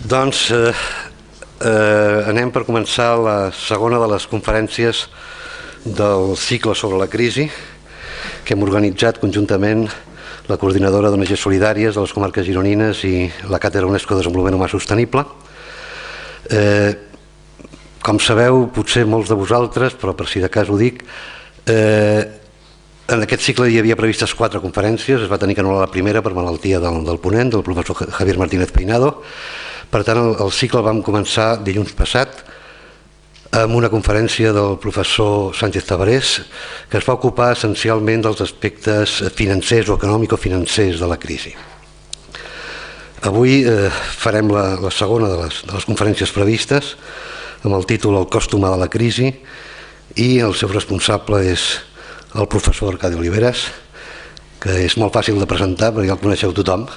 Doncs anem per començar la segona de les conferències del cicle sobre la crisi que hem organitzat conjuntament la coordinadora d'ONG Solidàries de les comarques gironines i la Càtedra UNESCO de Desenvolupament Humà Sostenible. Com sabeu, potser molts de vosaltres, però per si de cas ho dic, en aquest cicle hi havia previstes 4 conferències, es va tenir que anul·lar la primera per malaltia del ponent, del professor Javier Martínez Peinado. Per tant, el cicle el vam començar dilluns passat amb una conferència del professor Sánchez Tabarés que es va ocupar essencialment dels aspectes financers o econòmico-financers de la crisi. Avui farem la segona de les conferències previstes amb el títol El cost humà de la crisi i el seu responsable és el professor Arcadi Oliveras, que és molt fàcil de presentar perquè ja el coneixeu tothom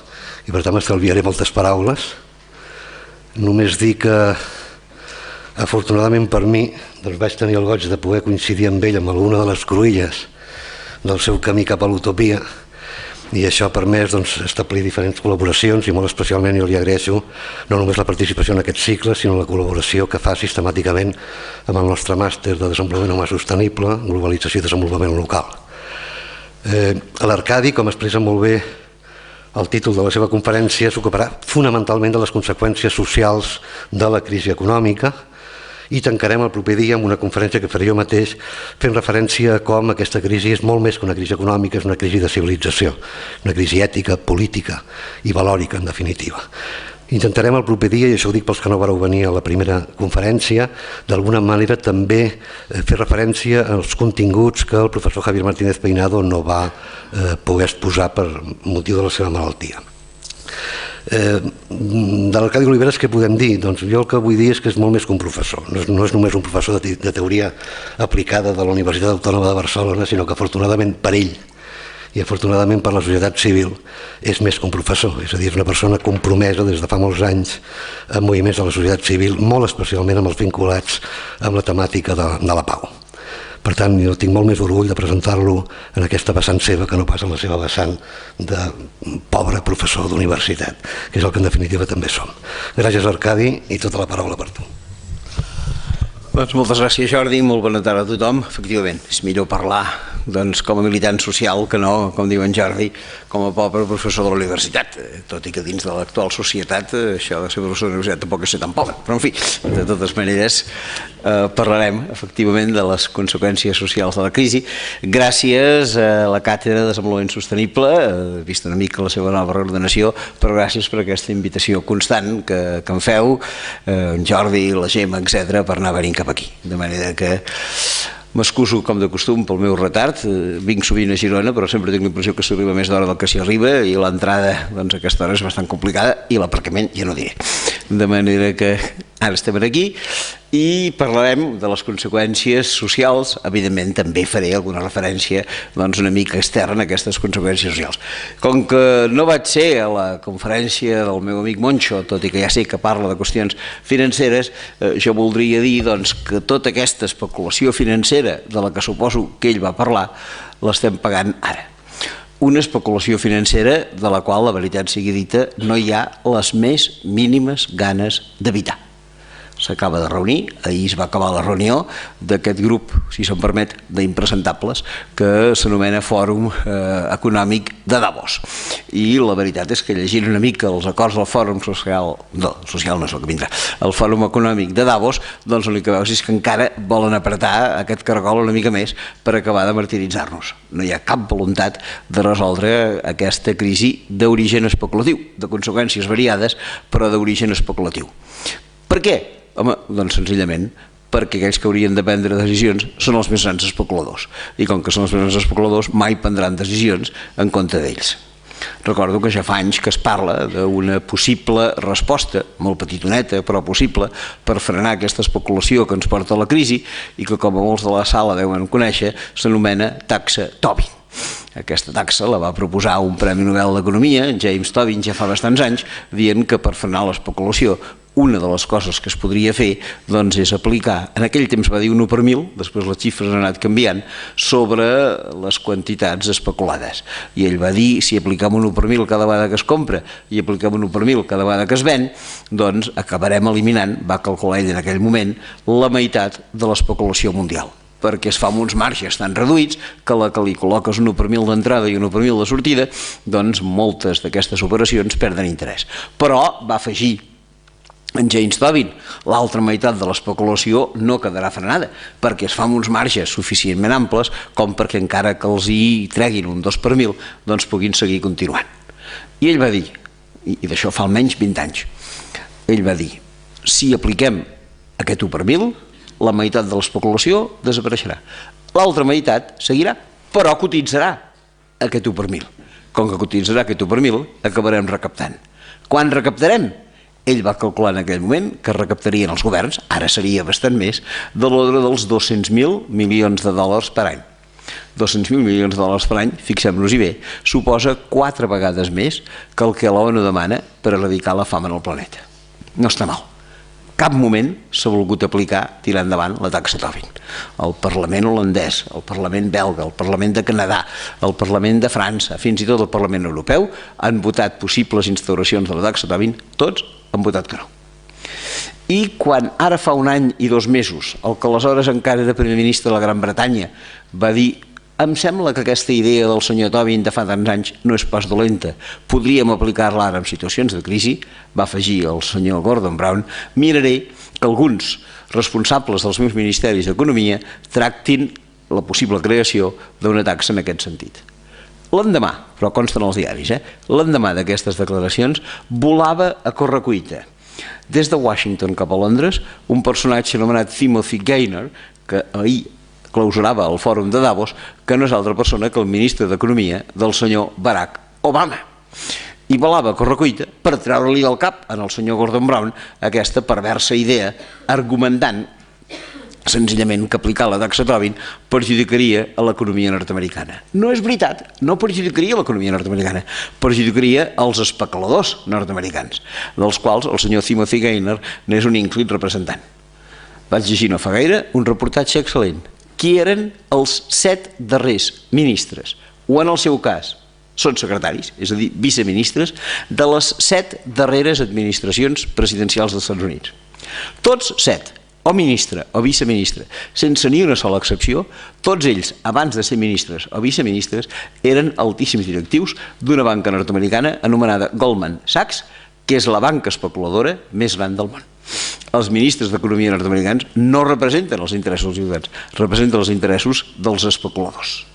i per tant m'estalviaré moltes paraules. Només dir que afortunadament per mi vaig tenir el goig de poder coincidir amb ell amb alguna de les cruïlles del seu camí cap a l'utopia i això ha permès establir diferents col·laboracions i molt especialment jo li agraeixo no només la participació en aquest cicle sinó la col·laboració que fa sistemàticament amb el nostre màster de desenvolupament humà sostenible, globalització i desenvolupament local. L'Arcadi, com expressa molt bé el títol de la seva conferència, s'ocuparà fonamentalment de les conseqüències socials de la crisi econòmica i tancarem el proper dia amb una conferència que faré jo mateix fent referència a com aquesta crisi és molt més que una crisi econòmica, és una crisi de civilització, una crisi ètica, política i valòrica, en definitiva. Intentarem el proper dia, i això ho dic pels que no vareu venir a la primera conferència, d'alguna manera també fer referència als continguts que el professor Javier Martínez Peinado no va poder exposar per motiu de la seva malaltia. De l'Arcadi Oliveras què podem dir? Doncs jo el que vull dir és que és molt més que un professor, no és només un professor de teoria aplicada de la Universitat Autònoma de Barcelona, sinó que afortunadament per ell i afortunadament per la societat civil és més que un professor, és a dir, és una persona compromesa des de fa molts anys amb moviments de la societat civil, molt especialment amb els vinculats amb la temàtica de la pau. Per tant, jo tinc molt més orgull de presentar-lo en aquesta vessant seva que no pas en la seva vessant de pobre professor d'universitat, que és el que en definitiva també som. Gràcies, Arcadi, i tota la paraula per tu. Doncs moltes gràcies, Jordi, molt bona tarda a tothom. Efectivament, és millor parlar com a militant social que no, com diu en Jordi, com a pobre professor de la universitat, tot i que dins de l'actual societat això de ser professor de la universitat tampoc és ser tan pobre, però en fi, de totes maneres parlarem efectivament de les conseqüències socials de la crisi gràcies a la Càtedra de Desenvolupament Sostenible, vista una mica la seva nova reordenació, però gràcies per aquesta invitació constant que em feu, en Jordi, la Gemma, etc., per anar venint cap aquí, de manera que m'excuso, com de costum, pel meu retard. Vinc sovint a Girona, però sempre tinc la impressió que s'arriba més d'hora del que s'hi arriba i l'entrada a aquesta hora és bastant complicada i l'aparcament ja no diré. De manera que ara estem aquí i parlarem de les conseqüències socials. Evidentment també faré alguna referència una mica externa a aquestes conseqüències socials. Com que no vaig ser a la conferència del meu amic Moncho, tot i que ja sé que parla de qüestions financeres, jo voldria dir que tota aquesta especulació financera de la que suposo que ell va parlar l'estem pagant ara. Una especulació financera de la qual, la veritat sigui dita, no hi ha les més mínimes ganes d'evitar. S'acaba de reunir, ahir es va acabar la reunió d'aquest grup, si se'm permet, d'impresentables que s'anomena Fòrum Econòmic de Davos. I la veritat és que llegint una mica els acords del Fòrum Social, no, social no és el que vindrà, el Fòrum Econòmic de Davos, doncs l'únic que veus és que encara volen apretar aquest cargol una mica més per acabar de martiritzar-nos. No hi ha cap voluntat de resoldre aquesta crisi d'origen especulatiu, de conseqüències variades, però d'origen especulatiu. Per què? Home, doncs senzillament perquè aquells que haurien de prendre decisions són els més grans especuladors i com que són els més grans especuladors mai prendran decisions en compte d'ells. Recordo que ja fa anys que es parla d'una possible resposta, molt petitoneta però possible, per frenar aquesta especulació que ens porta a la crisi i que com a molts de la sala deuen conèixer s'anomena taxa Tobin. Aquesta taxa la va proposar un Premi Nobel d'Economia, James Tobin, ja fa bastants anys, dient que per frenar l'especulació una de les coses que es podria fer doncs, és aplicar, en aquell temps va dir 1 per 1.000, després les xifres han anat canviant, sobre les quantitats especulades. I ell va dir, si apliquem un 1 per 1.000 cada vegada que es compra i apliquem un 1 per 1.000 cada vegada que es ven, doncs acabarem eliminant, va calcular ell en aquell moment, la meitat de l'especulació mundial, perquè es fa amb uns marges tan reduïts que la que li col·loques un 1 per 1.000 d'entrada i un 1 per 1.000 de sortida, doncs moltes d'aquestes operacions perden interès. Però va afegir en James Tobin, l'altra meitat de l'especulació no quedarà frenada, perquè es fa amb uns marges suficientment amples com perquè encara que els hi treguin un 2 per 1.000, doncs puguin seguir continuant. I ell va dir, i d'això fa almenys 20 anys, ell va dir, si apliquem aquest 1 per 1.000, la meitat de l'especulació desapareixerà. L'altra meitat seguirà, però cotitzarà aquest 1 per 1.000. Com que cotitzarà aquest 1 per 1.000, acabarem recaptant. Quan recaptarem? Ell va calcular en aquell moment que recaptarien els governs, ara seria bastant més, de l'ordre dels 200.000 milions de dòlars per any. 200.000 milions de dòlars per any, fixem-nos-hi bé, suposa 4 vegades més que el que l'ONU demana per erradicar la fam en el planeta. No està mal. Cap moment s'ha volgut aplicar, tirar endavant, la taxa Tobin. El Parlament holandès, el Parlament belga, el Parlament de Canadà, el Parlament de França, fins i tot el Parlament europeu, han votat possibles instauracions de la taxa Tobin, tots han votat que no. I quan ara fa 1 any i 2 mesos, el que aleshores encara era primer ministre de la Gran Bretanya va dir: em sembla que aquesta idea del senyor Tobin de fa tants anys no és pas dolenta, podríem aplicar-la ara en situacions de crisi, va afegir el senyor Gordon Brown, miraré que alguns responsables dels meus ministeris d'Economia tractin la possible creació d'una taxa en aquest sentit. L'endemà, però consten els diaris, l'endemà d'aquestes declaracions volava a correcuita. Des de Washington cap a Londres, un personatge anomenat Timothy Geithner, que ahir clausurava el fòrum de Davos, que no és altra persona que el ministre d'Economia del senyor Barack Obama. I volava a correcuita per treure-li del cap al senyor Gordon Brown aquesta perversa idea, argumentant senzillament que aplicar la taxa Tobin perjudicaria a l'economia nord-americana. No és veritat, no perjudicaria l'economia nord-americana, perjudicaria els especuladors nord-americans, dels quals el senyor Timothy Geithner n'és un ínclit representant. Vaig llegir no fa gaire un reportatge excel·lent. Qui eren els 7 darrers ministres, o en el seu cas són secretaris, és a dir, viceministres, de les 7 darreres administracions presidencials dels Estats Units. Tots 7, o ministre o viceministre, sense ni una sola excepció, tots ells, abans de ser ministres o viceministres, eren altíssims directius d'una banca nord-americana anomenada Goldman Sachs, que és la banca especuladora més gran del món. Els ministres d'Economia nord-americans no representen els interessos dels ciutadans, representen els interessos dels especuladors.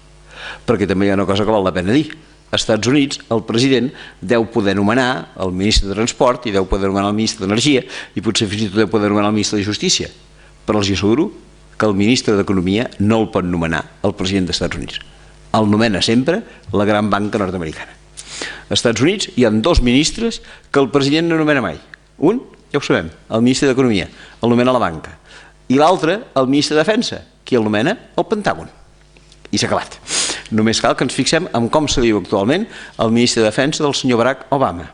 Perquè també hi ha una cosa que val la pena dir. Als Estats Units el president deu poder nomenar el ministre de Transport i deu poder nomenar el ministre d'Energia i potser fins i tot deu poder nomenar el ministre de Justícia. Però els asseguro que el ministre d'Economia no el pot nomenar el president dels Estats Units. El nomena sempre la gran banca nord-americana. Als Estats Units hi ha 2 ministres que el president no nomena mai. Un, ja ho sabem, el ministre d'Economia, el nomena la banca. I l'altre, el ministre de Defensa, qui el nomena? El Pentàgon. I s'ha acabat. Només cal que ens fixem en com se diu actualment el ministre de Defensa del senyor Barack Obama.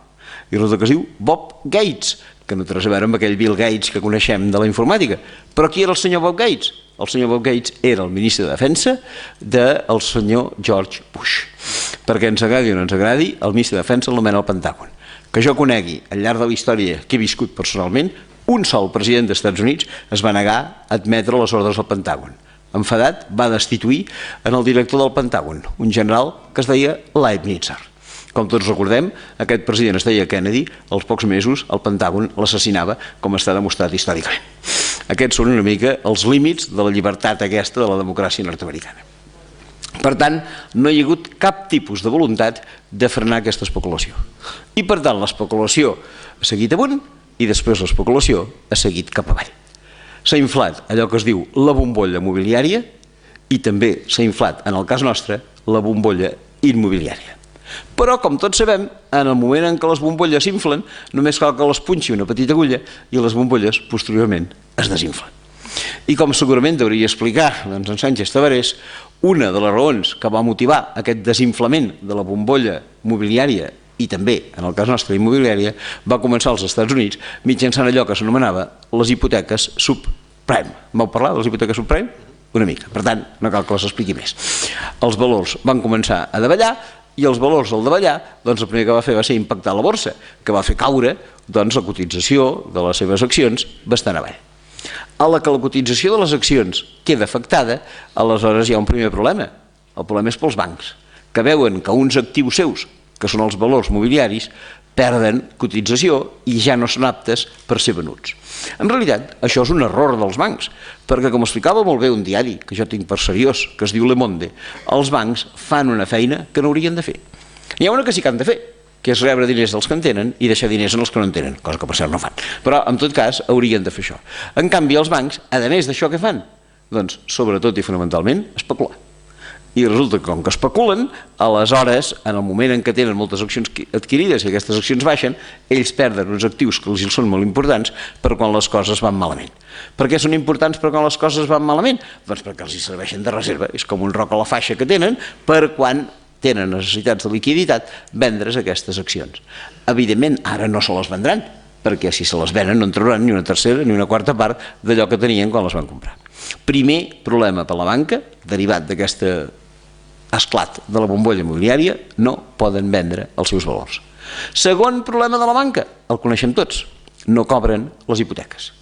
I resulta que es diu Bob Gates, que no té res a veure amb aquell Bill Gates que coneixem de la informàtica. Però qui era el senyor Bob Gates? El senyor Bob Gates era el ministre de Defensa del senyor George Bush. Perquè ens agradi o no ens agradi, el ministre de Defensa el nomena el Pentàgon. Que jo conegui, al llarg de la història que he viscut personalment, un sol president dels Estats Units es va negar a admetre les ordres del Pentàgon. Enfadat, va destituir en el director del Pentàgon, un general que es deia Leibnizer. Com tots recordem, aquest president es deia Kennedy, als pocs mesos el Pentàgon l'assassinava, com està demostrat històricament. Aquests són una mica els límits de la llibertat aquesta de la democràcia nord-americana. Per tant, no hi ha hagut cap tipus de voluntat de frenar aquesta especulació. I per tant, l'especulació ha seguit amunt i després l'especulació ha seguit cap avall. S'ha inflat allò que es diu la bombolla mobiliària i també s'ha inflat, en el cas nostre, la bombolla immobiliària. Però, com tots sabem, en el moment en què les bombolles s'inflen, només cal que les punxi una petita agulla i les bombolles, posteriorment, es desinflen. I com segurament hauria explicar en Sánchez Tabarés, una de les raons que va motivar aquest desinflament de la bombolla mobiliària i també, en el cas nostre immobiliària, va començar als Estats Units mitjançant allò que s'anomenava les hipoteques subprime. Vau parlar de les hipoteques subprime? Una mica. Per tant, no cal que les expliqui més. Els valors van començar a davallar i els valors del davallar, doncs el primer que va fer va ser impactar la borsa, que va fer caure doncs, la cotització de les seves accions bastant avall. A la que la cotització de les accions queda afectada, aleshores hi ha un primer problema. El problema és pels bancs, que veuen que uns actius seus, que són els valors mobiliaris, perden cotització i ja no són aptes per ser venuts. En realitat, això és un error dels bancs, perquè, com explicava molt bé un diari que jo tinc per seriós, que es diu Le Monde, els bancs fan una feina que no haurien de fer. N'hi ha una que sí que han de fer, que és rebre diners dels que en tenen i deixar diners en els que no en tenen, cosa que per cert no fan. Però, en tot cas, haurien de fer això. En canvi, els bancs, a més d'això, què fan? Doncs, sobretot i fonamentalment, especular. I resulta que, com que especulen, aleshores, en el moment en què tenen moltes accions adquirides i aquestes accions baixen, ells perden uns actius que els són molt importants per quan les coses van malament. Per què són importants per quan les coses van malament? Doncs perquè els hi serveixen de reserva. És com un roc a la faixa que tenen per quan tenen necessitats de liquiditat vendre's aquestes accions. Evidentment, ara no se les vendran, perquè si se les venen no en trauran ni una tercera ni una quarta part d'allò que tenien quan les van comprar. Primer problema per la banca, derivat d'aquest esclat de la bombolla immobiliària, no poden vendre els seus valors. Segon problema de la banca, el coneixem tots, no cobren les hipoteques.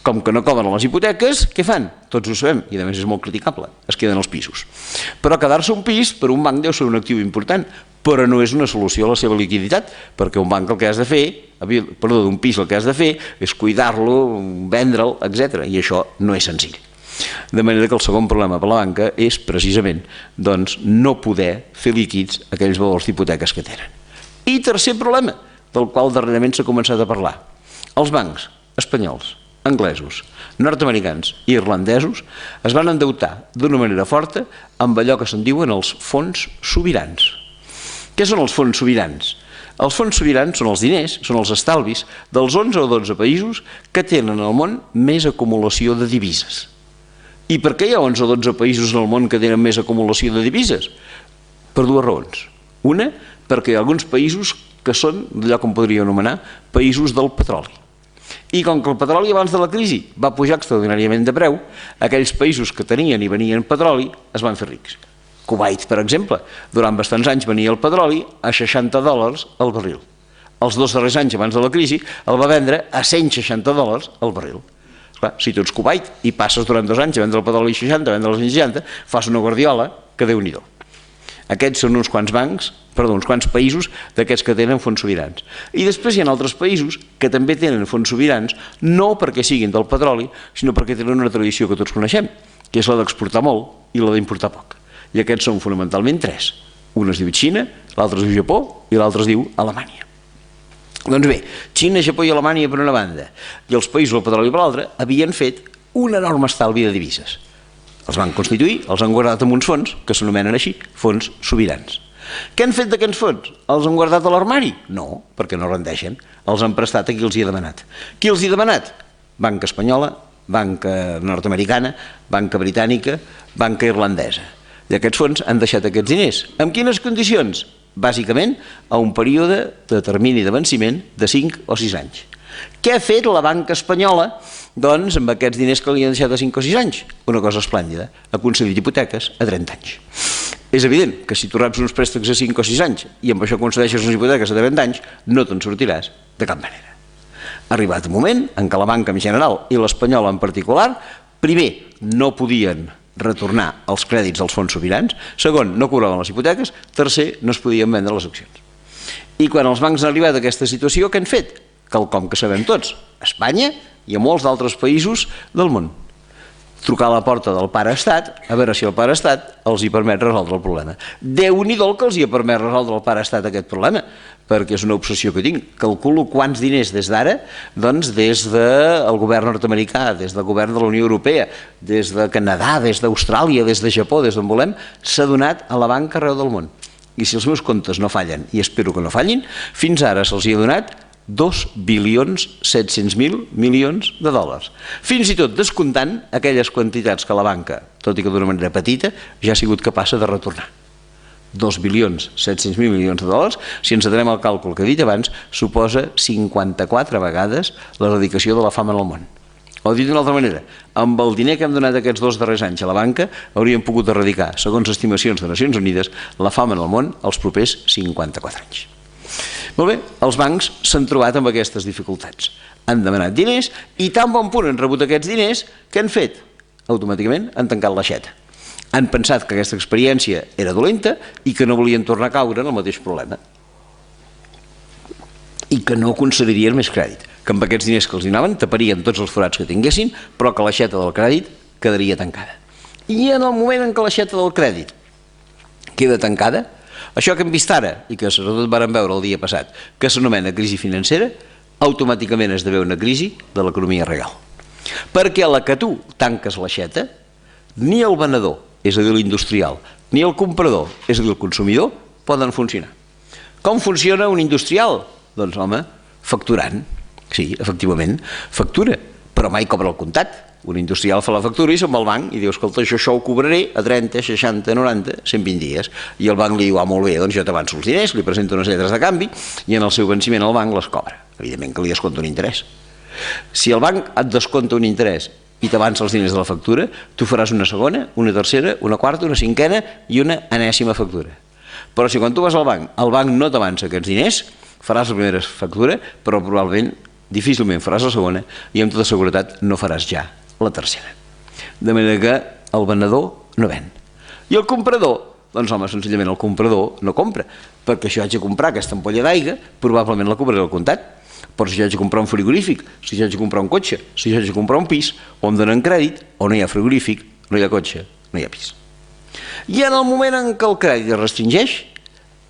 Com que no cobren les hipoteques, què fan? Tots ho sabem, i a més és molt criticable, es queden els pisos. Però quedar-se un pis per un banc deu ser un actiu important, però no és una solució a la seva liquiditat, perquè un banc el que has de fer, d'un pis el que has de fer és cuidar-lo, vendre'l, etc. I això no és senzill. De manera que el segon problema per la banca és precisament doncs, no poder fer líquids aquells valors d'hipoteques que tenen. I tercer problema, del qual darrerament s'ha començat a parlar. Els bancs espanyols, anglesos, nord-americans i irlandesos es van endeutar d'una manera forta amb allò que se'n diuen els fons sobirans. Què són els fons sobirans? Els fons sobirans són els diners, són els estalvis dels 11 o 12 països que tenen al món més acumulació de divises. I per què hi ha 11 o 12 països en el món que tenen més acumulació de divises? Per dues raons. Una, perquè hi ha alguns països que són d'allò que em podria anomenar països del petroli. I com que el petroli abans de la crisi va pujar extraordinàriament de preu, aquells països que tenien i venien petroli es van fer rics. Kuwait, per exemple, durant bastants anys venia el petroli a $60 el barril. Els 2 darrers anys abans de la crisi el va vendre a $160 el barril. Clar, si tu ets Kuwait i passes durant 2 anys a vendre el petroli a 60, a vendre els 60, fas una guardiola que Déu-n'hi-do. Aquests són uns quants països d'aquests que tenen fons sobirans. I després hi ha altres països que també tenen fons sobirans, no perquè siguin del petroli, sinó perquè tenen una tradició que tots coneixem, que és la d'exportar molt i la d'importar poc. I aquests són fonamentalment 3. Un es diu Xina, l'altre es diu Japó i l'altre es diu Alemanya. Doncs bé, Xina, Japó i Alemanya per una banda i els països del petroli per l'altra havien fet un enorme estalvi de divises. Els van constituir, els han guardat en uns fons que s'anomenen així, fons sobirans. Què han fet d'aquests fons? Els han guardat a l'armari? No, perquè no rendeixen. Els han prestat a qui els hi ha demanat. Qui els hi ha demanat? Banca espanyola, banca nord-americana, banca britànica, banca irlandesa. I aquests fons han deixat aquests diners. Amb quines condicions? Bàsicament, a un període de termini de venciment de 5 o 6 anys. Què ha fet la banca espanyola doncs, amb aquests diners que li han deixat a 5 o 6 anys? Una cosa esplèndida, ha concedit hipoteques a 30 anys. És evident que si tu reps uns préstecs a 5 o 6 anys i amb això concedeixes unes hipoteques a 30 anys, no te'n sortiràs de cap manera. Ha arribat un moment en què la banca en general i l'espanyola en particular, primer, no podien retornar els crèdits dels fons sobirans, segon, no cobraven les hipoteques, tercer, no es podien vendre les accions. I quan els bancs han arribat a aquesta situació, què han fet? Quelcom que sabem tots, a Espanya i a molts d'altres països del món. Trucar a la porta del pare estat, a veure si el pare estat els hi permet resoldre el problema. Déu-n'hi-do que els hi ha permès resoldre el pare estat aquest problema, perquè és una obsessió que tinc. Calculo quants diners des d'ara, doncs des del govern nord-americà, des del govern de la Unió Europea, des de Canadà, des d'Austràlia, des de Japó, des d'on volem, s'ha donat a la banca arreu del món. I si els meus comptes no fallen, i espero que no fallin, fins ara se'ls hi ha donat 2.700.000 milions de dòlars. Fins i tot descomptant aquelles quantitats que la banca, tot i que d'una manera petita, ja ha sigut capaç de retornar. 2.700.000 milions de dòlars, si ens atenem al càlcul que he dit abans, suposa 54 vegades l'erradicació de la fam en el món. O dit d'una altra manera, amb el diner que hem donat aquests 2 darrers anys a la banca, hauríem pogut erradicar, segons estimacions de Nacions Unides, la fam en el món els propers 54 anys. Molt bé, els bancs s'han trobat amb aquestes dificultats. Han demanat diners i tan bon punt han rebut aquests diners que han fet? Automàticament han tancat l'aixeta. Han pensat que aquesta experiència era dolenta i que no volien tornar a caure en el mateix problema. I que no concedirien més crèdit, que amb aquests diners que els donaven taparien tots els forats que tinguessin, però que l'aixeta del crèdit quedaria tancada. I en el moment en què l'aixeta del crèdit queda tancada, això que hem vist ara, i que sobretot vàrem veure el dia passat, que s'anomena crisi financera, automàticament esdevé una crisi de l'economia real. Perquè a la que tu tanques l'aixeta, ni el venedor, és a dir, l'industrial, ni el comprador, és a dir, el consumidor, poden funcionar. Com funciona un industrial? Doncs, home, facturant. Sí, efectivament, factura, però mai cobra el comptat. Un industrial fa la factura i se'n va al banc i diu, escolta, això ho cobraré a 30, 60, 90, 120 dies. I el banc li diu, molt bé, doncs jo t'avanço els diners, li presento unes lletres de canvi i en el seu venciment el banc les cobra. Evidentment que li descompta un interès. Si el banc et descompta un interès i t'avança els diners de la factura, tu faràs una segona, una tercera, una quarta, una cinquena i una enèsima factura. Però si quan tu vas al banc no t'avança aquests diners, faràs la primera factura, però probablement, difícilment faràs la segona i amb tota seguretat no faràs ja la tercera. De manera que el venedor no ven. I el comprador? Doncs home, senzillament el comprador no compra, perquè si jo haig de comprar aquesta ampolla d'aigua, probablement la cobraré al comptat. Però si jo haig de comprar un frigorífic, si jo haig de comprar un cotxe, si jo haig de comprar un pis, o em donen crèdit, o no hi ha frigorífic, no hi ha cotxe, no hi ha pis. I en el moment en què el crèdit es restringeix,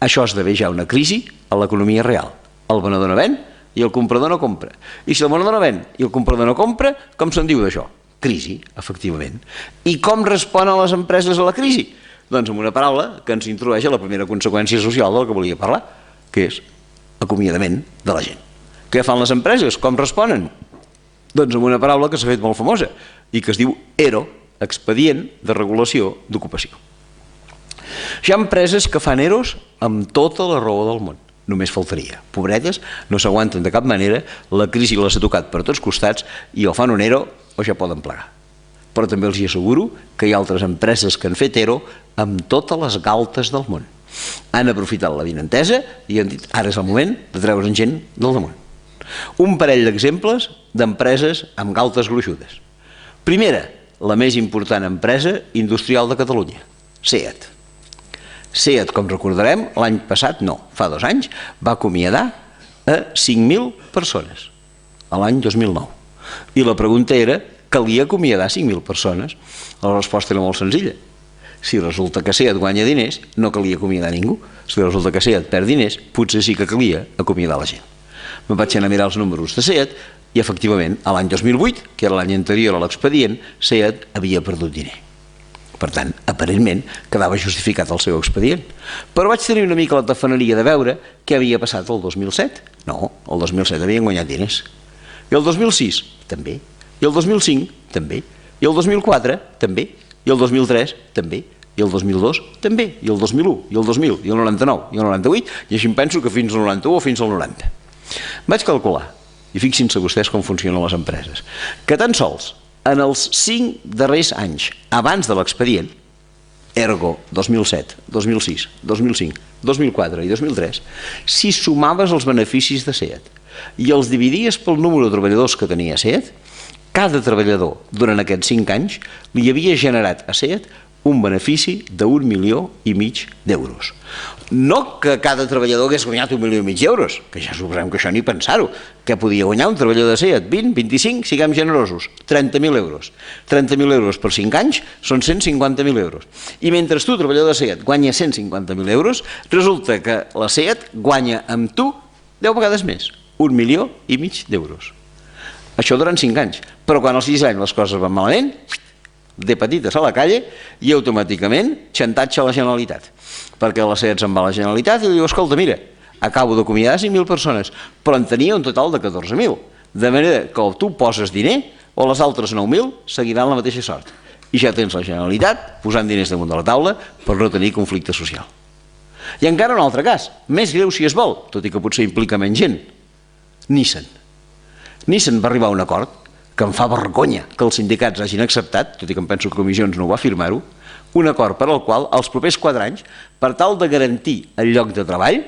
això esdevé ja una crisi a l'economia real. El venedor no ven i el comprador no compra. I si el venedor no ven i el comprador no compra, com se'n diu d'això? Crisi, efectivament. I com responen les empreses a la crisi? Doncs amb una paraula que ens introdueix a la primera conseqüència social del que volia parlar, que és acomiadament de la gent. Què fan les empreses? Com responen? Doncs amb una paraula que s'ha fet molt famosa i que es diu ERO, Expedient de Regulació d'Ocupació. Hi ha empreses que fan EROs amb tota la raó del món. Només faltaria. Pobretes no s'aguanten de cap manera, la crisi les ha tocat per tots costats i o fan un ERO o ja poden plegar. Però també els hi asseguro que hi ha altres empreses que han fet ERO amb totes les galtes del món. Han aprofitat la vinentesa i han dit ara és el moment de treure'n gent del damunt. Un parell d'exemples d'empreses amb galtes gruixudes. Primera, la més important empresa industrial de Catalunya, SEAT. SEAT, com recordarem, l'any passat, no, fa 2 anys, va acomiadar a 5.000 persones, a l'any 2009. I la pregunta era, calia acomiadar 5.000 persones? La resposta era molt senzilla. Si resulta que SEAT guanya diners, no calia acomiadar ningú. Si resulta que SEAT perd diners, potser sí que calia acomiadar la gent. Me'n vaig anar a mirar els números de SEAT i, efectivament, a l'any 2008, que era l'any anterior a l'expedient, SEAT havia perdut diner. Per tant, aparentment, quedava justificat el seu expedient. Però vaig tenir una mica la tafaneria de veure què havia passat el 2007. No, el 2007 havien guanyat diners. I el 2006, també. I el 2005, també. I el 2004, també. I el 2003, també. I el 2002, també. I el 2001, i el 2000, i el 99, i el 98, i així em penso que fins al 91 o fins al 90. Vaig calcular, i fixin-se vostès com funcionen les empreses, que tan sols en els 5 darrers anys abans de l'expedient, ergo 2007, 2006, 2005, 2004 i 2003, si sumaves els beneficis de SEAT i els dividies pel número de treballadors que tenia SEAT, cada treballador durant aquests 5 anys li havia generat a SEAT un benefici d'1,5 milions d'euros. No que cada treballador hagués guanyat 1,5 milions d'euros, que ja suposem que això ni pensar-ho. Què podia guanyar un treballador de SEAT? 20, 25, siguem generosos, 30.000 euros. 30.000 euros per 5 anys són 150.000 euros. I mentre tu, treballador de SEAT, guanya 150.000 euros, resulta que la SEAT guanya amb tu 10 vegades més, 1,5 milions d'euros. Això durant 5 anys. Però quan als 6 anys les coses van malament, de petites a la calle i automàticament xantatge a la Generalitat. Perquè la SEAT se'n va a la Generalitat i li diu, escolta, mira, acabo d'acomiadar 5.000 persones, però en tenia un total de 14.000. De manera que o tu poses diner o les altres 9.000 seguiran la mateixa sort. I ja tens la Generalitat posant diners damunt de la taula per no tenir conflicte social. I encara un altre cas, més greu si es vol, tot i que potser implica menys gent. Nissan. Nissan va arribar a un acord que em fa vergonya que els sindicats hagin acceptat, tot i que em penso que Comissions no va firmar-ho, un acord per al qual els propers 4 anys, per tal de garantir el lloc de treball,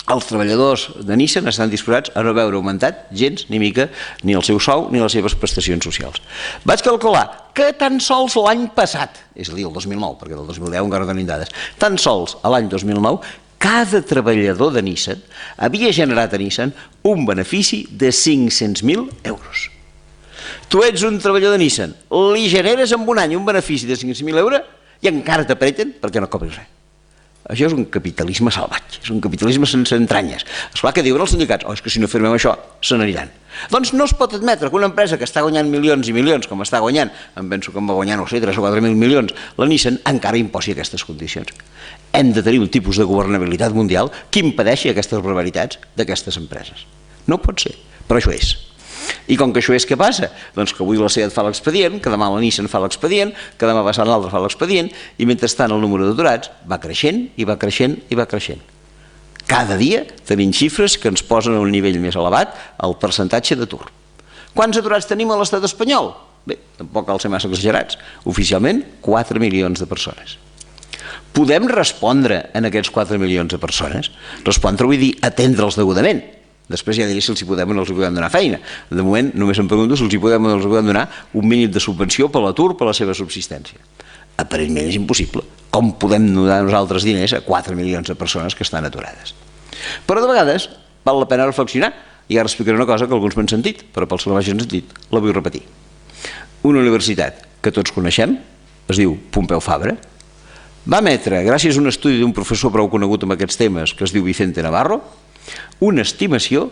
els treballadors de Nissan estan disposats a no veure augmentat gens ni mica ni el seu sou ni les seves prestacions socials. Vaig calcular que tan sols l'any passat, és a dir, el 2009, perquè del 2010 encara no tenim dades, tan sols l'any 2009, cada treballador de Nissan havia generat a Nissan un benefici de 500.000 euros. Tu ets un treballador de Nissan, li generes en un any un benefici de 500.000 euros i encara t'apreten perquè no cobris res. Això és un capitalisme salvatge, és un capitalisme sense entranyes. Esclar que diuen els sindicats, és que si no firmem això, se n'aniran. Doncs no es pot admetre que una empresa que està guanyant milions i milions, com està guanyant, em penso que em va guanyar, no sé, 3 o 4.000 milions, la Nissan encara imposi aquestes condicions. Hem de tenir un tipus de governabilitat mundial que impedeixi aquestes barbaritats d'aquestes empreses. No pot ser, però això és. I com que això és, què passa? Doncs que avui la SEAT fa l'expedient, que demà la Nissan fa l'expedient, que demà passat l'altre fa l'expedient, i mentrestant el número d'aturats va creixent i va creixent i va creixent. Cada dia tenim xifres que ens posen a un nivell més elevat el percentatge d'atur. Quants aturats tenim a l'estat espanyol? Bé, tampoc cal ser massa exagerats. Oficialment, 4 milions de persones. Podem respondre en aquests 4 milions de persones? Respondre vull dir atendre'ls degudament. Després ja diré si els hi podem o no els hi podem donar feina. De moment només em pregunto si els hi podem o no els hi podem donar un mínim de subvenció per l'atur, per la seva subsistència. Aparentment és impossible. Com podem donar nosaltres diners a 4 milions de persones que estan aturades? Però de vegades val la pena reflexionar, i ara explicaré una cosa que alguns m'han sentit, però pels que no l'hagin sentit la vull repetir. Una universitat que tots coneixem, es diu Pompeu Fabra, va emetre, gràcies a un estudi d'un professor prou conegut amb aquests temes, que es diu Vicente Navarro, una estimació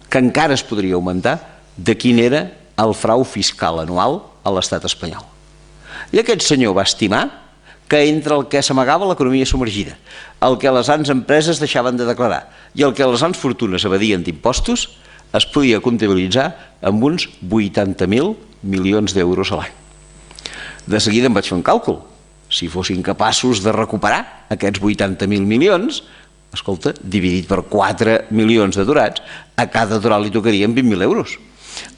que encara es podria augmentar de quin era el frau fiscal anual a l'estat espanyol. I aquest senyor va estimar que entre el que s'amagava l'economia submergida, el que les grans empreses deixaven de declarar i el que les grans fortunes evadien d'impostos, es podia comptabilitzar amb uns 80.000 milions d'euros a l'any. De seguida em vaig fer un càlcul. Si fossin capaços de recuperar aquests 80.000 milions, escolta, dividit per 4 milions d'aturats, a cada aturat li tocarien 20.000 euros.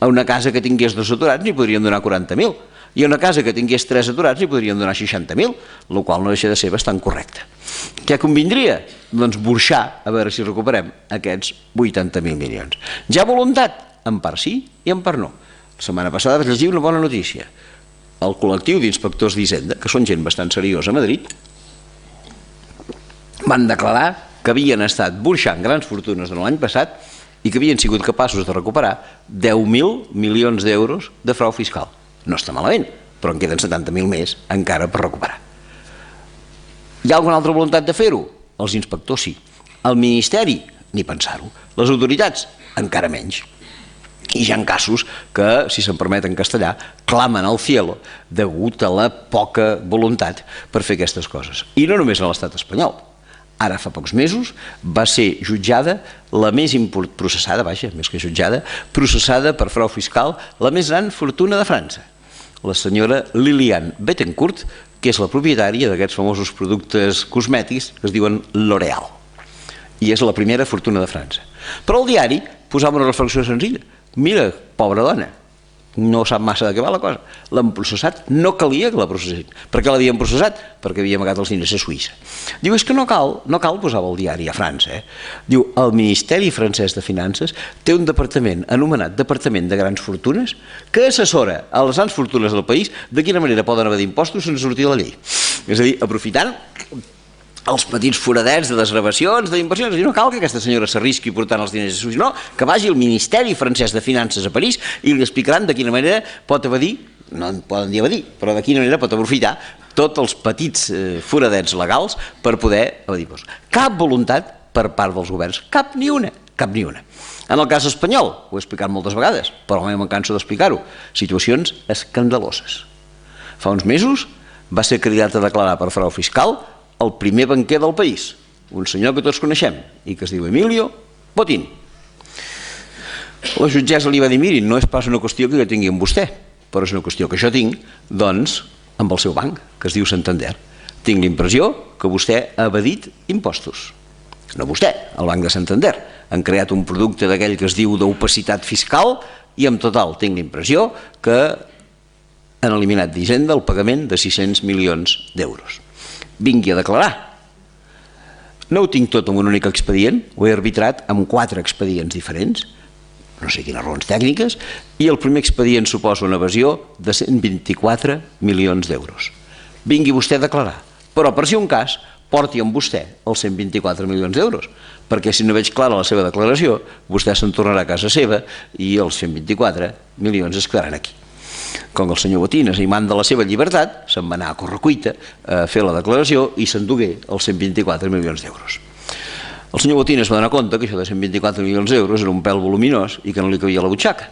A una casa que tingués 2 aturats n'hi podrien donar 40.000, i a una casa que tingués 3 aturats n'hi podrien donar 60.000, el qual no deixa de ser bastant correcte. Què convindria? Doncs burxar a veure si recuperem aquests 80.000 milions. Ja voluntat? En part sí i en part no. La setmana passada vaig llegir una bona notícia. El col·lectiu d'inspectors d'Hisenda, que són gent bastant seriosa a Madrid, van declarar que havien estat burxant grans fortunes de l'any passat i que havien sigut capaços de recuperar 10.000 milions d'euros de frau fiscal. No està malament, però en queden 70.000 més encara per recuperar. Hi ha alguna altra voluntat de fer-ho? Els inspectors sí. El Ministeri, ni pensar-ho. Les autoritats, encara menys. I hi ha casos que, si se'n permet en castellà, clamen al cielo degut a la poca voluntat per fer aquestes coses. I no només a l'estat espanyol. Ara fa pocs mesos va ser jutjada la més processada, vaja, més que jutjada, processada per frau fiscal la més gran fortuna de França, la senyora Liliane Bettencourt, que és la propietària d'aquests famosos productes cosmètics que es diuen L'Oréal. I és la primera fortuna de França. Però el diari posava una reflexió senzilla. Mira, pobra dona, no sap massa de què va la cosa. L'han processat, no calia que la processessin. Per què l'havien processat? Perquè havia amagat els diners a Suïssa. Diu, és que no cal, posava el diari a França. Diu, el Ministeri francès de Finances té un departament anomenat Departament de Grans Fortunes que assessora a les grans fortunes del país de quina manera poden evadir impostos sense sortir de la llei. És a dir, aprofitant els petits foradets de desgravacions, d'inversions, i no cal que aquesta senyora s'arrisqui portant els diners a Suïssa, no, que vagi al Ministeri francès de Finances a París i li explicaran de quina manera pot evadir, no en poden dir evadir, però de quina manera pot aprofitar tots els petits foradets legals per poder evadir. Cap voluntat per part dels governs, cap ni una. En el cas espanyol, ho he explicat moltes vegades, però mai me'n canso d'explicar-ho, situacions escandaloses. Fa uns mesos va ser cridat a declarar per frau fiscal el primer banquer del país, un senyor que tots coneixem i que es diu Emilio Botín. La jutgessa li va dir, miri, no és pas una qüestió que jo tingui amb vostè, però és una qüestió que jo tinc, doncs, amb el seu banc, que es diu Santander. Tinc la impressió que vostè ha evadit impostos. No vostè, el Banc de Santander. Han creat un producte d'aquell que es diu d'opacitat fiscal i en total tinc la impressió que han eliminat d'Hisenda el pagament de 600 milions d'euros. Vingui a declarar. No ho tinc tot en un únic expedient, ho he arbitrat amb 4 expedients diferents, no sé quines raons tècniques, i el primer expedient suposa una evasió de 124 milions d'euros. Vingui vostè a declarar, però per si un cas porti amb vostè els 124 milions d'euros, perquè si no veig clara la seva declaració, vostè se'n tornarà a casa seva i els 124 milions es quedaran aquí. Com el senyor Botín és imant de la seva llibertat, se'n va anar a correcuita a fer la declaració i s'endugué els 124 milions d'euros. El senyor Botín es va donar compte que això de 124 milions d'euros era un pèl voluminós i que no li cabia a la butxaca.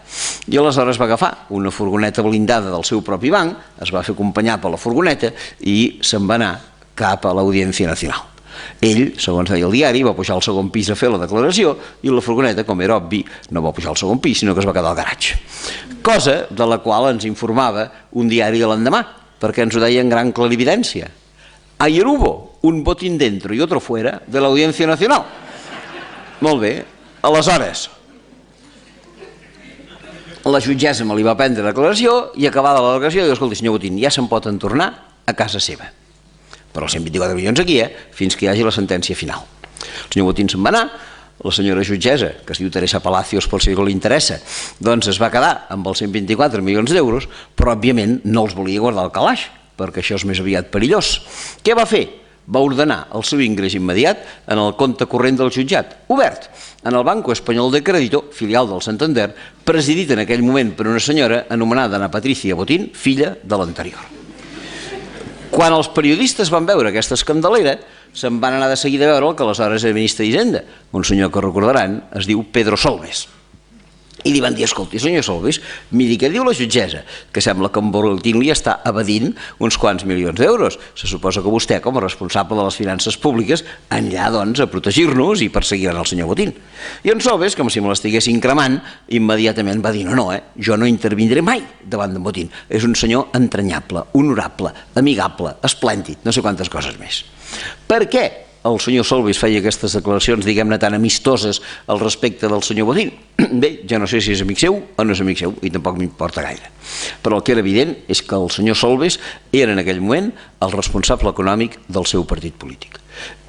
I aleshores va agafar una furgoneta blindada del seu propi banc, es va fer acompanyar per la furgoneta i se'n va anar cap a l'Audiència Nacional. Ell, segons deia el diari, va pujar al segon pis a fer la declaració i la furgoneta, com era obvi, no va pujar al segon pis, sinó que es va quedar al garatge. Cosa de la qual ens informava un diari de l'endemà, perquè ens ho deia en gran clarividència. Ayer hubo un botín dentro y otro fuera de la Audiencia Nacional. Molt bé, aleshores la jutgessa me li va prendre declaració i acabada la declaració diu, escolti senyor Botín, ja se'n pot tornar a casa seva. Però els 124 milions aquí, fins que hi hagi la sentència final. El senyor Botín se'n va anar, la senyora jutgessa, que es diu Teresa Palacios, per si li interessa, doncs es va quedar amb els 124 milions d'euros, però òbviament no els volia guardar al calaix, perquè això és més aviat perillós. Què va fer? Va ordenar el seu ingrés immediat en el compte corrent del jutjat, obert en el Banco Espanyol de Crédito, filial del Santander, presidit en aquell moment per una senyora anomenada Ana Patricia Botín, filla de l'anterior. Quan els periodistes van veure aquesta escandalera, se'n van anar de seguida a veure el que aleshores era ministre d'Hisenda, un senyor que recordaran es diu Pedro Solbes. I li van dir, escolti, senyor Solbes, miri què diu la jutgessa, que sembla que en Botín li està evadint uns quants milions d'euros. Se suposa que vostè, com a responsable de les finances públiques, anirà, doncs, a protegir-nos i perseguiran el senyor Botín. I en Solbes, com si me l'estiguessin cremant, immediatament va dir, no, jo no intervindré mai davant d'en Botín. És un senyor entranyable, honorable, amigable, esplèndid, no sé quantes coses més. Per què el senyor Solbes feia aquestes declaracions, diguem-ne, tan amistoses al respecte del senyor Botín? Bé, jo no sé si és amic seu o no és amic seu, i tampoc m'importa gaire. Però el que era evident és que el senyor Solbes era en aquell moment el responsable econòmic del seu partit polític.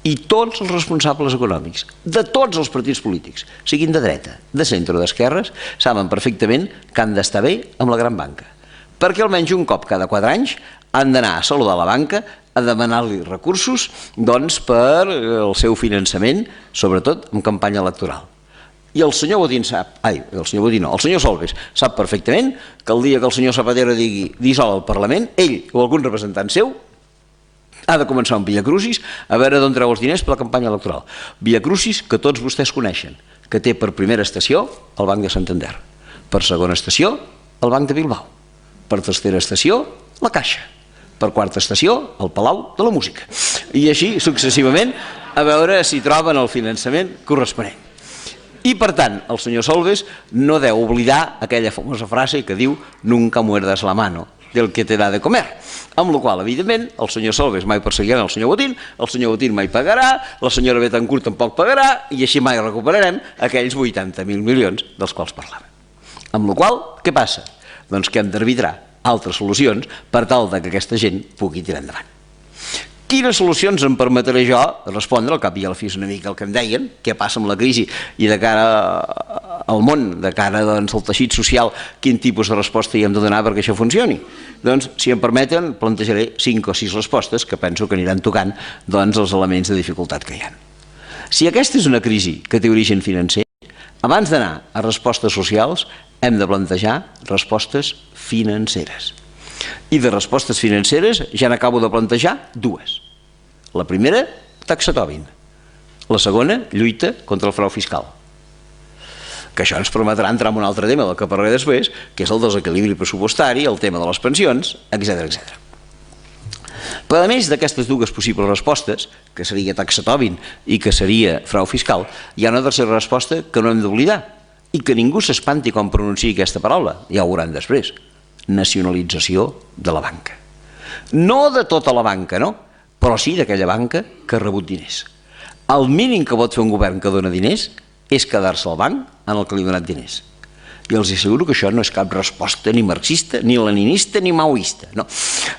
I tots els responsables econòmics, de tots els partits polítics, siguin de dreta, de centre o d'esquerres, saben perfectament que han d'estar bé amb la gran banca. Perquè almenys un cop cada 4 anys han d'anar a saludar la banca, a demanar-li recursos doncs, per el seu finançament, sobretot en campanya electoral. I el senyor Botín sap, el senyor Solbes sap perfectament que el dia que el senyor Zapatero digui dissol el Parlament, ell o algun representant seu ha de començar un viacrucis a veure d'on treu els diners per la campanya electoral. Viacrucis que tots vostès coneixen, que té per primera estació el Banc de Santander, per segona estació el Banc de Bilbao, per tercera estació la Caixa, per quarta estació el Palau de la Música, i així successivament a veure si troben el finançament corresponent. I per tant el senyor Solbes no deu oblidar aquella famosa frase que diu nunca muerdas la mano del que te da de comer, amb la qual evidentment el senyor Solbes mai perseguirà el senyor Botín mai pagarà, la senyora Betancourt tampoc pagarà i així mai recuperarem aquells 80.000 milions dels quals parlàvem. Amb la qual, què passa? Doncs que hem d'arbitrar altres solucions per tal que aquesta gent pugui tirar endavant. Quines solucions em permetré jo respondre, al cap i a la fi és una mica el que em deien, què passa amb la crisi i de cara al món, de cara al teixit social, quin tipus de resposta hi hem de donar perquè això funcioni? Doncs, si em permeten, plantejaré 5 o 6 respostes que penso que aniran tocant els elements de dificultat que hi ha. Si aquesta és una crisi que té origen financer, abans d'anar a respostes socials hem de plantejar respostes financeres. I de respostes financeres ja n'acabo de plantejar 2. La primera, taxa Tobin. La segona, lluita contra el frau fiscal. Que això ens permetrà entrar en un altre tema del que parlaré després, que és el desequilibri pressupostari, el tema de les pensions, etc. Però a més d'aquestes 2 possibles respostes, que seria taxa Tobin i que seria frau fiscal, hi ha una tercera resposta que no hem d'oblidar i que ningú s'espanti quan pronunciï aquesta paraula, ja ho veuran després: nacionalització de la banca. No de tota la banca, no, però sí d'aquella banca que ha rebut diners. El mínim que pot fer un govern que dona diners és quedar-se al banc en el que li ha donat diners. I els asseguro que això no és cap resposta ni marxista, ni leninista, ni maoista. No.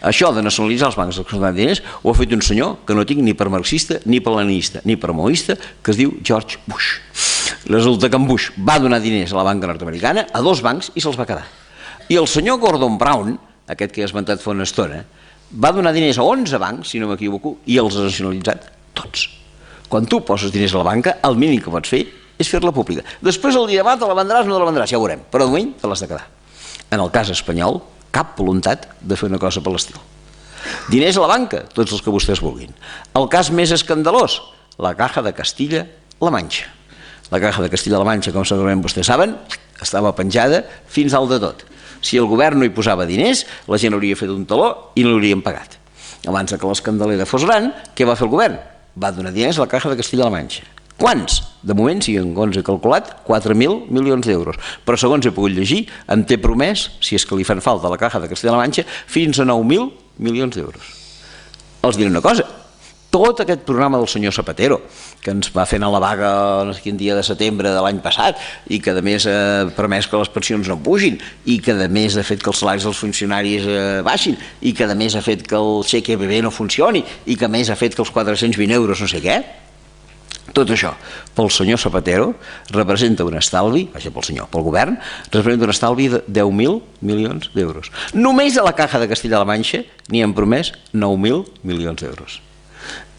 Això de nacionalitzar els bancs que s'han donat diners ho ha fet un senyor que no tinc ni per marxista, ni per leninista, ni per maoista, que es diu George Bush. Resulta que en Bush va donar diners a la banca nord-americana, a 2 bancs, i se'ls va quedar. I el senyor Gordon Brown, aquest que he esmentat fa una estona, va donar diners a 11 bancs, si no m'equivoco, i els ha nacionalitzat tots. Quan tu poses diners a la banca, el mínim que pots fer és fer-la pública. Després el dia demà te la vendràs o no te la vendràs, ja ho veurem, però de moment te l'has de quedar. En el cas espanyol, cap voluntat de fer una cosa per l'estil. Diners a la banca, tots els que vostès vulguin. El cas més escandalós, la Caja de Castilla-La Manxa. La Caja de Castilla-La Manxa, com segurament vostès saben, estava penjada fins al de tot. Si el govern no hi posava diners, la gent hauria fet un taló i no l'haurien pagat. Abans que l'escandalera fos gran, què va fer el govern? Va donar diners a la Caja de Castilla-La Manxa. Quants? De moment, segons he calculat, 4.000 milions d'euros. Però segons he pogut llegir, en té promès, si és que li fan falta a la Caja de Castilla-La Manxa, fins a 9.000 milions d'euros. Els diré una cosa, tot aquest programa del senyor Zapatero, que ens va fer anar a la vaga no sé quin dia de setembre de l'any passat, i que a més ha permès que les pensions no pugin, i que a més ha fet que els salaris dels funcionaris baixin, i que a més ha fet que el xeque bebè no funcioni, i que a més ha fet que els 420 euros no sé què. Tot això, pel senyor Zapatero, representa un estalvi, vaja, pel govern, representa un estalvi de 10.000 milions d'euros. Només a la Caja de Castilla-La Manxa n'hi han promès 9.000 milions d'euros.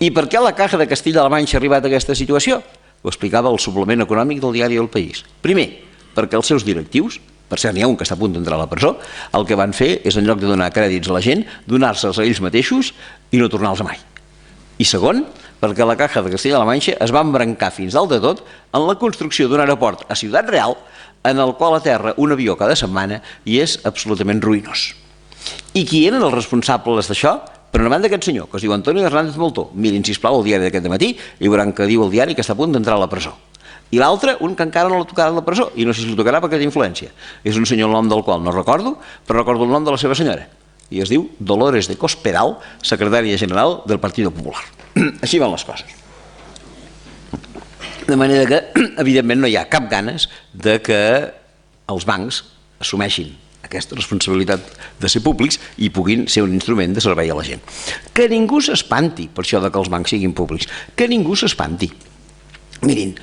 I per què la Caja de Castilla-La Manxa ha arribat a aquesta situació? Ho explicava el suplement econòmic del diari El País. Primer, perquè els seus directius, per cert n'hi ha un que està a punt d'entrar a la presó, el que van fer és, en lloc de donar crèdits a la gent, donar-se'ls a ells mateixos i no tornar-los mai. I segon, perquè la Caja de Castilla-La Manxa es va embrancar fins dalt de tot en la construcció d'un aeroport a Ciutat Real en el qual aterra un avió cada setmana i és absolutament ruïnós. I qui eren els responsables d'això? Per una banda aquest senyor, que es diu Antonio Hernández Moltó. Mirin, sisplau, el diari d'aquest matí i veuran que diu el diari que està a punt d'entrar a la presó. I l'altre, un que encara no l'ha tocat a la presó, i no sé si l'ha tocarà per aquesta influència. És un senyor el nom del qual no recordo, però recordo el nom de la seva senyora. I es diu Dolores de Cospedal, secretària general del Partit Popular. Així van les coses. De manera que, evidentment, no hi ha cap ganes de que els bancs assumeixin aquesta responsabilitat de ser públics i puguin ser un instrument de servei a la gent. Que ningú s'espanti per això de que els bancs siguin públics, que ningú s'espanti. Mirin,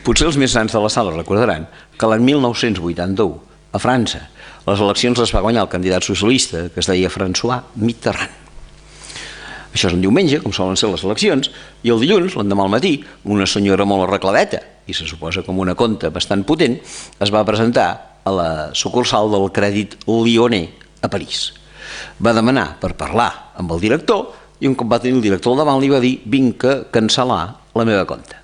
potser els més grans de la sala recordaran que l'any 1981, a França, les eleccions les va guanyar el candidat socialista que es deia François Mitterrand. Això és un diumenge, com solen ser les eleccions, i el dilluns, l'endemà al matí, una senyora molt arregladeta, i se suposa com una conta bastant potent, es va presentar a la sucursal del Crèdit Lyonnais a París. Va demanar per parlar amb el director i un cop va tenir el director al davant li va dir vinc a cancel·lar la meva compta.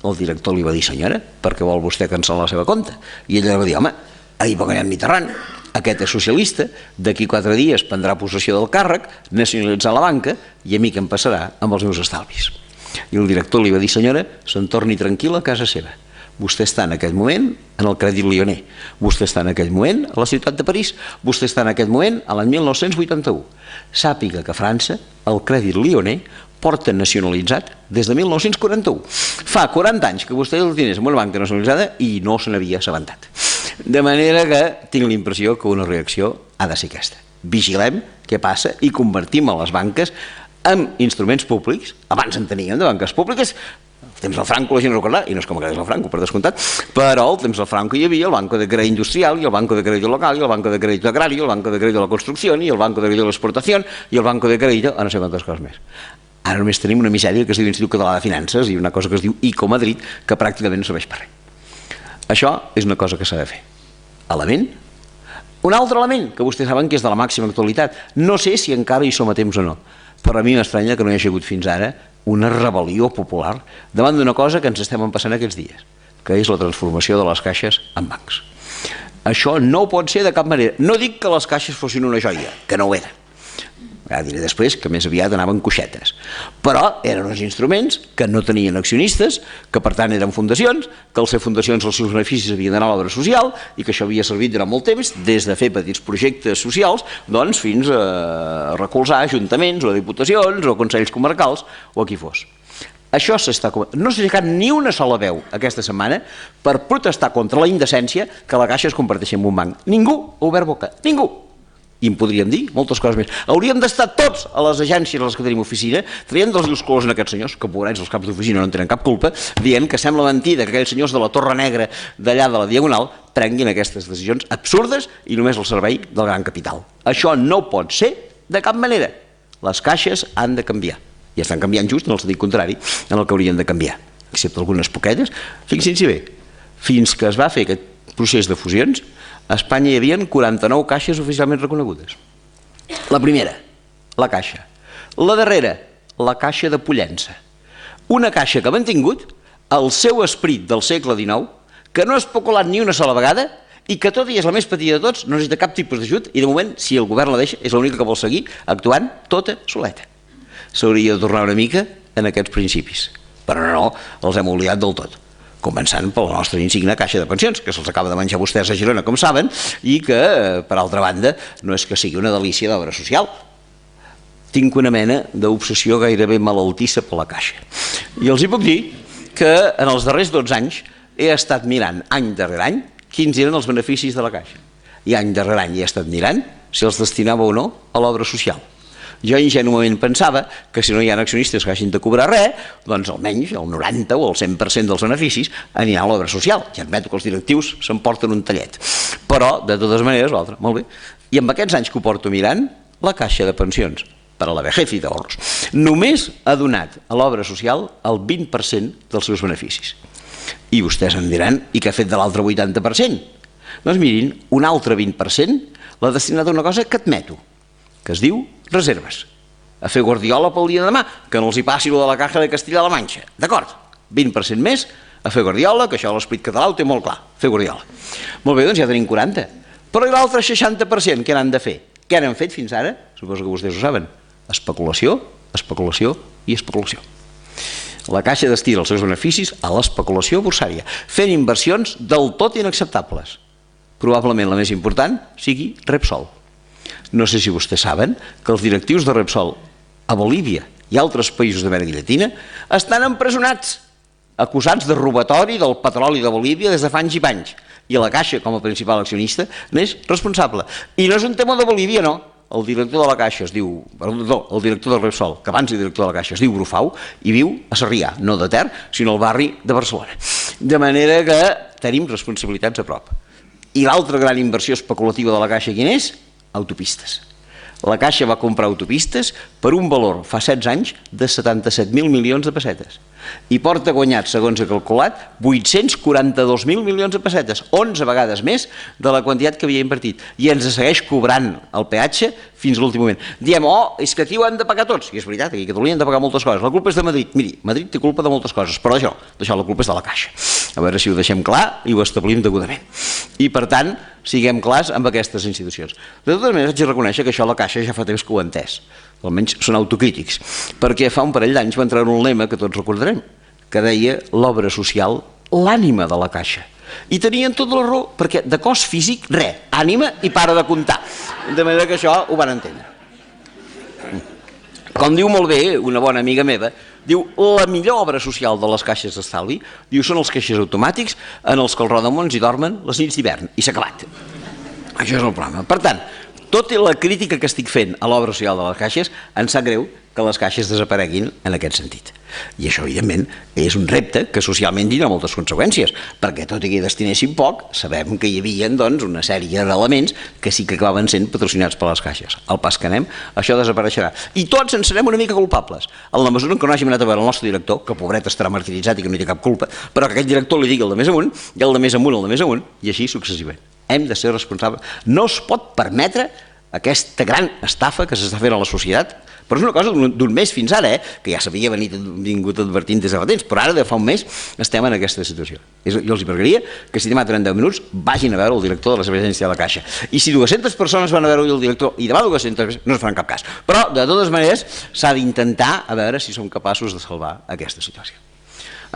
El director li va dir senyora, per què vol vostè cancel·lar la seva compta? I ella va dir home, ahir va guanyar Mitterrand, aquest és socialista, d'aquí 4 dies prendrà possessió del càrrec, nacionalitzar la banca i a mi què em passarà amb els meus estalvis. I el director li va dir senyora, se'n torni tranquil·la a casa seva. Vostè està en aquell moment en el Crèdit Lyonnais, vostè està en aquell moment a la ciutat de París, vostè està en aquell moment a l'any 1981. Sàpiga que a França el Crèdit Lyonnais porta nacionalitzat des de 1941. Fa 40 anys que vostè els diners en una banca nacionalitzada i no se n'havia assabentat. De manera que tinc la impressió que una reacció ha de ser aquesta. Vigilem què passa i convertim a les banques en instruments públics. Abans en teníem de banques públiques, el temps del Franco la gent no recordarà, i no és com que és el Franco, per descomptat, però el temps del Franco hi havia el Banco de Crèdit Industrial, i el Banco de Crèdit Local, i el Banco de Crèdit Agrari, el Banco de Crèdit de la Construcció, i el Banco de Crèdit de l'Exportació, i el Banco de Crèdit, no sé quantes coses més. Ara només tenim una misèria que es diu Institut Català de Finances i una cosa que es diu ICO Madrid, que pràcticament no serveix per res. Això és una cosa que s'ha de fer. Element. Un altre element que vostès saben que és de la màxima actualitat. No sé si encara hi som a temps o no, però a mi m'estranya que no hi hagi hagut fins ara una rebel·lió popular davant d'una cosa que ens estem empassant aquests dies, que és la transformació de les caixes en bancs. Això no pot ser de cap manera. No dic que les caixes fossin una joia, que no ho era. ja diré després que més aviat anaven coixetes, però eren uns instruments que no tenien accionistes, que per tant eren fundacions, que al ser fundacions els seus beneficis havien d'anar a l'obra social i que això havia servit durant molt temps, des de fer petits projectes socials doncs fins a recolzar ajuntaments o diputacions o consells comarcals o a qui fos. Això no s'ha aixecat ni una sola veu aquesta setmana per protestar contra la indecència que la Caixa es converteixi en un banc. Ningú ha obert boca, ningú. I en podríem dir moltes coses més. Hauríem d'estar tots a les agències a les que tenim oficina, traient dels llurs colors en aquests senyors, que pobrets els caps d'oficina no en tenen cap culpa, dient que sembla mentida que aquells senyors de la Torre Negra d'allà de la Diagonal prenguin aquestes decisions absurdes i només al servei del gran capital. Això no pot ser de cap manera. Les caixes han de canviar. I estan canviant just en el sentit contrari en el que haurien de canviar, excepte algunes poquetes. Fixin-s'hi bé, fins que es va fer aquest procés de fusions, a Espanya hi havia 49 caixes oficialment reconegudes. La primera, la Caixa. La darrera, la Caixa de Pollença. Una caixa que ha mantingut el seu esperit del segle XIX, que no ha especulat ni una sola vegada i que tot i és la més petita de tots, no necessita cap tipus d'ajut i de moment, si el govern la deixa, és l'única que vol seguir actuant tota soleta. S'hauria de tornar una mica en aquests principis, però no, els hem oblidat del tot, començant per la nostra insigne Caixa de Pensions, que se'ls acaba de menjar vostès a Girona, com saben, i que, per altra banda, no és que sigui una delícia d'obra social. Tinc una mena d'obsessió gairebé malaltissa per la Caixa. I els hi puc dir que en els darrers 12 anys he estat mirant any darrere any quins eren els beneficis de la Caixa. I any darrere any he estat mirant si els destinava o no a l'obra social. Jo ingenuament pensava que si no hi ha accionistes que hagin de cobrar res, doncs almenys el 90 o el 100% dels beneficis aniran a l'obra social. Ja admeto que els directius s'emporten un tallet, però de totes maneres l'altre, molt bé. I amb aquests anys que ho porto mirant, la Caixa de Pensions per a la vejez i d'ahorros només ha donat a l'obra social el 20% dels seus beneficis. I vostès em diran, i què ha fet de l'altre 80%? Doncs mirin, un altre 20% l'ha destinat a una cosa que admeto, que es diu reserves, a fer Guardiola pel dia de demà, que no els hi passi lo de la Caja de Castilla-La Manxa, d'acord? 20% més a fer Guardiola, que això l'esperit català ho té molt clar, fer Guardiola. Molt bé, doncs ja tenim 40. Però i l'altre 60%, què n'han de fer? Què han fet fins ara? Suposo que vostès ho saben. Especulació, especulació i especulació. La Caixa destina els seus beneficis a l'especulació borsària, fent inversions del tot inacceptables. Probablement la més important sigui Repsol. No sé si vostès saben que els directius de Repsol a Bolívia i altres països d'Amèrica Llatina estan empresonats, acusats de robatori del petroli de Bolívia des de fa anys i panys. I la Caixa, com a principal accionista, n'és responsable. I no és un tema de Bolívia, no. El director de la Caixa es diu, el director de Repsol, que abans era director de la Caixa, es diu Brufau i viu a Sarrià, no de Ter, sinó al barri de Barcelona. De manera que tenim responsabilitats a prop. I l'altra gran inversió especulativa de la Caixa quina és? Autopistes. La Caixa va comprar autopistes per un valor, fa 16 anys, de 77.000 milions de pessetes. I porta guanyat, segons he calculat, 842.000 milions de pessetes, 11 vegades més de la quantitat que havia invertit. I ens segueix cobrant el peatge fins a l'últim moment. Diem, oh, és que aquí ho han de pagar tots. I és veritat, aquí a Catalunya han de pagar moltes coses. La culpa és de Madrid. Miri, Madrid té culpa de moltes coses, però d'això la culpa és de la Caixa. A veure si ho deixem clar i ho establim degudament. I, per tant, siguem clars amb aquestes institucions. De totes maneres, haig de reconèixer que això la Caixa ja fa temps que ho ha entès. Almenys són autocrítics. Perquè fa un parell d'anys va entrar un lema que tots recordarem, que deia l'obra social, l'ànima de la Caixa. I tenien tota la raó, perquè de cos físic, res, ànima i para de comptar. De manera que això ho van entendre. Com diu molt bé una bona amiga meva, diu, la millor obra social de les caixes d'estalvi, diu, són els caixers automàtics en els que els rodamons hi dormen les nits d'hivern, i s'ha acabat. Això és el problema. Per tant, tot i la crítica que estic fent a l'obra social de les caixes, em sap greu que les caixes desapareguin en aquest sentit. I això, evidentment, és un repte que socialment tindrà moltes conseqüències, perquè tot i que hi destinessin poc, sabem que hi havia doncs, una sèrie d'elements que sí que acabaven sent patrocinats per les caixes. Al pas que anem, això desapareixerà. I tots en serem una mica culpables. En la mesura en què no hàgim anat a veure el nostre director, que pobret estarà martiritzat i que no hi té cap culpa, però que aquest director li digui el de més amunt, i el de més amunt, el de més amunt, i així successivament. Hem de ser responsables. No es pot permetre aquesta gran estafa que s'està fent a la societat Però és una cosa d'un mes fins ara, que ja s'havia vingut advertint des de fa temps, però ara de fa un mes estem en aquesta situació. Jo els pregaria que si demà tenen 10 minuts vagin a veure el director de la Servei de la Caixa. I si 200 persones van a veure el director i demà 200 no es faran cap cas. Però, de totes maneres, s'ha d'intentar a veure si som capaços de salvar aquesta situació.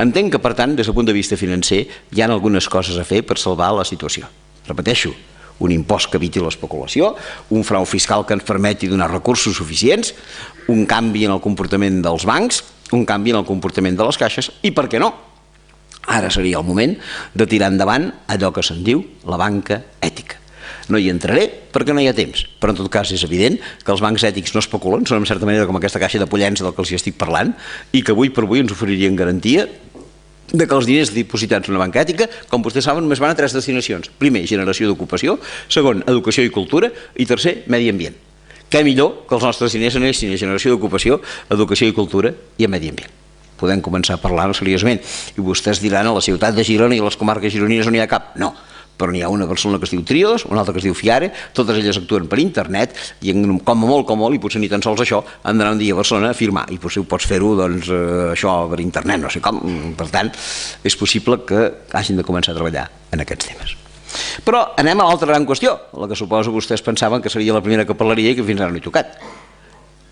Entenc que, per tant, des del punt de vista financer, hi ha algunes coses a fer per salvar la situació. Repeteixo, un impost que eviti l'especulació, un frau fiscal que ens permeti donar recursos suficients, un canvi en el comportament dels bancs, un canvi en el comportament de les caixes i, per què no, ara seria el moment de tirar endavant allò que se'n diu la banca ètica. No hi entraré perquè no hi ha temps, però en tot cas és evident que els bancs ètics no especulen, són en certa manera com aquesta caixa de pollença del que els estic parlant i que avui per avui ens oferirien garantia de que els diners dipositats en una banca ètica, com vostès saben, només van a 3 destinacions. Primer, generació d'ocupació, segon, educació i cultura i tercer, medi ambient. Què millor que els nostres diners anessin a generació d'ocupació, educació i cultura i a medi ambient. Podem començar a parlar seriosament i vostès diran a la ciutat de Girona i a les comarques gironines on hi ha cap. No, però n'hi ha una a Barcelona que es diu Tríodos, una altra que es diu Fiare, totes elles actuen per internet i com a molt, i potser ni tan sols això, han d'anar un dia a Barcelona a firmar i potser ho pots fer-ho això per internet, no sé com. Per tant, és possible que hagin de començar a treballar en aquests temes. Però anem a l'altra gran qüestió, la que suposo que vostès pensaven que seria la primera que parlaria i que fins ara no he tocat.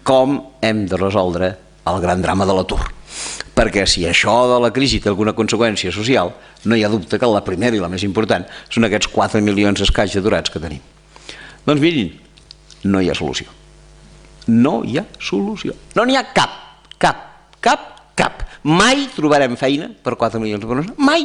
Com hem de resoldre el gran drama de l'atur? Perquè si això de la crisi té alguna conseqüència social, no hi ha dubte que la primera i la més important són aquests 4 milions escaig d'aturats que tenim. Doncs mirin, no hi ha solució. No hi ha solució. No n'hi ha cap. Mai trobarem feina per 4 milions de persones. Mai.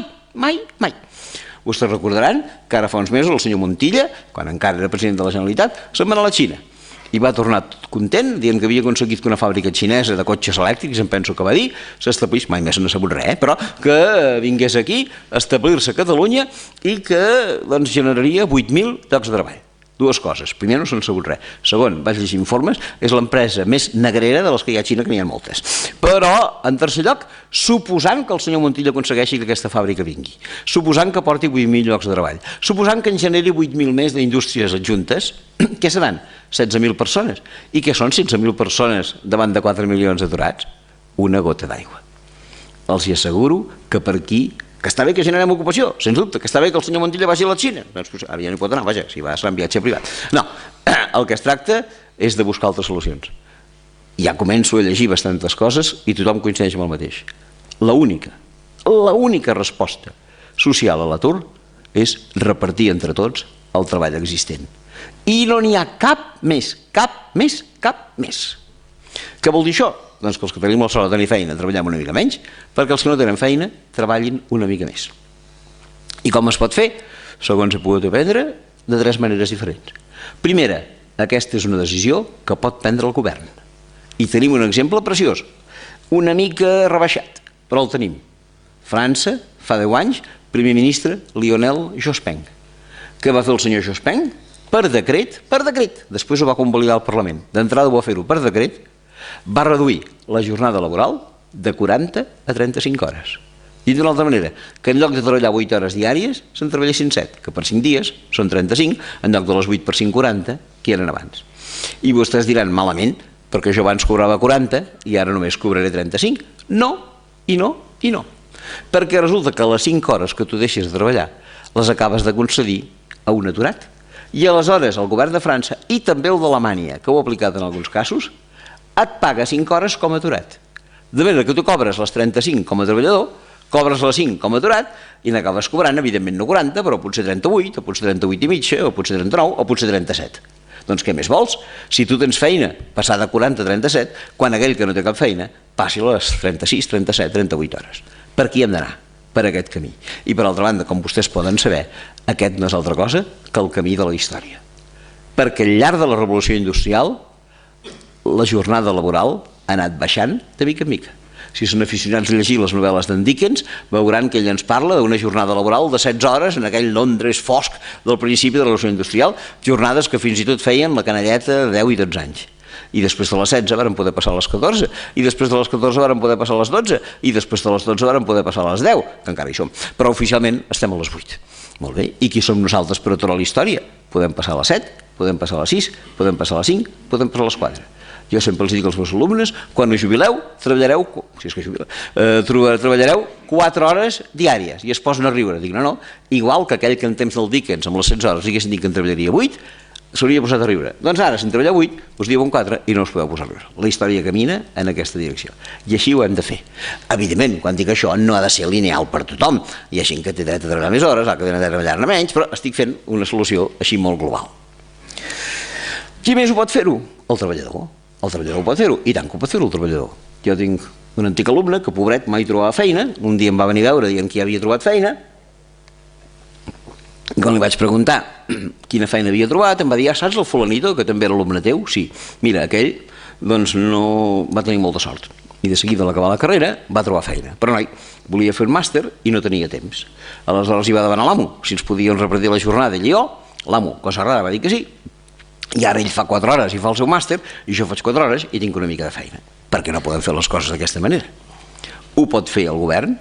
Vostès recordaran que ara fa uns mesos el senyor Montilla, quan encara era president de la Generalitat, se'n va anar a la Xina i va tornar tot content, dient que havia aconseguit que una fàbrica xinesa de cotxes elèctrics, em penso que va dir, s'establís, mai més se n'ha sabut res, però que vingués aquí a establir-se a Catalunya i que generaria 8.000 llocs de treball. Dues coses. Primer, no se'n sabut res. Segon, vaig llegir informes, és l'empresa més negrera de les que hi ha a Xina, que n'hi ha moltes. Però, en tercer lloc, suposant que el senyor Montilla aconsegueixi que aquesta fàbrica vingui, suposant que porti 8.000 llocs de treball, suposant que en generi 8.000 més d'indústries adjuntes, què seran? 16.000 persones. I què són 16.000 persones davant de 4 milions d'aturats? Una gota d'aigua. Els hi asseguro que per aquí que està bé que generem ocupació, sens dubte, que està bé que el senyor Montilla vagi a la Xina, doncs ara ja no hi pot anar, vaja, si va serà en viatge privat. No, el que es tracta és de buscar altres solucions. Ja començo a llegir bastantes coses i tothom coincideix amb el mateix. L'única resposta social a l'atur és repartir entre tots el treball existent. I no n'hi ha cap més. Què vol dir això? Doncs que els que tenim la sort de tenir feina treballem una mica menys, perquè els que no tenen feina treballin una mica més. I com es pot fer? Segons he pogut aprendre, de 3 maneres diferents. Primera, aquesta és una decisió que pot prendre el govern. I tenim un exemple preciós, una mica rebaixat, però el tenim. França, fa 10 anys, primer ministre Lionel Jospin. Què va fer el senyor Jospin? Per decret, després ho va convalidar al Parlament, d'entrada ho va fer-ho per decret, va reduir la jornada laboral de 40 a 35 hores. I d'una altra manera, que en lloc de treballar 8 hores diàries, se'n treballessin 7, que per 5 dies són 35, en lloc de les 8 per 5, 40, que eren abans. I vostès diran, malament, perquè jo abans cobrava 40 i ara només cobraré 35. No. Perquè resulta que les 5 hores que tu deixes de treballar les acabes de concedir a un aturat. I aleshores el govern de França i també el d'Alemanya, que ho ha aplicat en alguns casos, et paga 5 hores com a aturat. De manera que tu cobres les 35 com a treballador, cobres les 5 com a aturat i n'acabes cobrant, evidentment no 40, però potser 38, o potser 38 i mitja, o potser 39, o potser 37. Doncs què més vols? Si tu tens feina, passar de 40 a 37, quan aquell que no té cap feina passi les 36, 37, 38 hores. Per aquí hem d'anar? Per aquest camí. I per altra banda, com vostès poden saber, aquest no és altra cosa que el camí de la història. Perquè al llarg de la revolució industrial la jornada laboral ha anat baixant de mica en mica. Si són aficionats a llegir les novel·les d'en Dickens, veuran que ell ens parla d'una jornada laboral de 16 hores en aquell Londres fosc del principi de la revolució industrial, jornades que fins i tot feien la canalleta de 10 i 12 anys. I després de les 16 varen poder passar a les 14, i després de les 14 varen poder passar a les 12, i després de les 12 varen poder passar a les 10, que encara hi som. Però oficialment estem a les 8. Molt bé, i qui som nosaltres per aturar la història? Podem passar a les 7, podem passar a les 6, podem passar a les 5, podem passar a les 4. Jo sempre els dic als meus alumnes, quan us jubileu, treballareu, si és que jubileu, treballareu 4 hores diàries, i es posen a riure. Dic, no, igual que aquell que en temps del Dickens, amb les 16 hores, diguessin que en treballaria 8, s'hauria posat a riure. Doncs ara, si en treballeu 8, us diuen 4 i no us podeu posar a riure. La història camina en aquesta direcció. I així ho hem de fer. Evidentment, quan dic això, no ha de ser lineal per tothom. Hi ha gent que té dret a treballar més hores, que té dret a treballar-ne menys, però estic fent una solució així molt global. Qui més ho pot fer-ho? El treballador. El treballador ho pot fer-ho, i tant que ho pot fer-ho el treballador. Jo tinc un antic alumne que, pobret, mai trobava feina, un dia em va venir a veure dient que ja havia trobat feina, i quan li vaig preguntar quina feina havia trobat, em va dir, saps el fulanito, que també era alumne teu? Sí. Mira, aquell doncs no va tenir molta sort. I de seguida, a l'acabar la carrera, va trobar feina. Però noi, volia fer un màster i no tenia temps. Aleshores hi va demanar a l'amo si ens podien repartir la jornada. Ell i jo, l'amo, cosa rara, va dir que sí. I ara ell fa 4 hores i fa el seu màster, i jo faig 4 hores i tinc una mica de feina. Perquè no podem fer les coses d'aquesta manera. Ho pot fer el govern,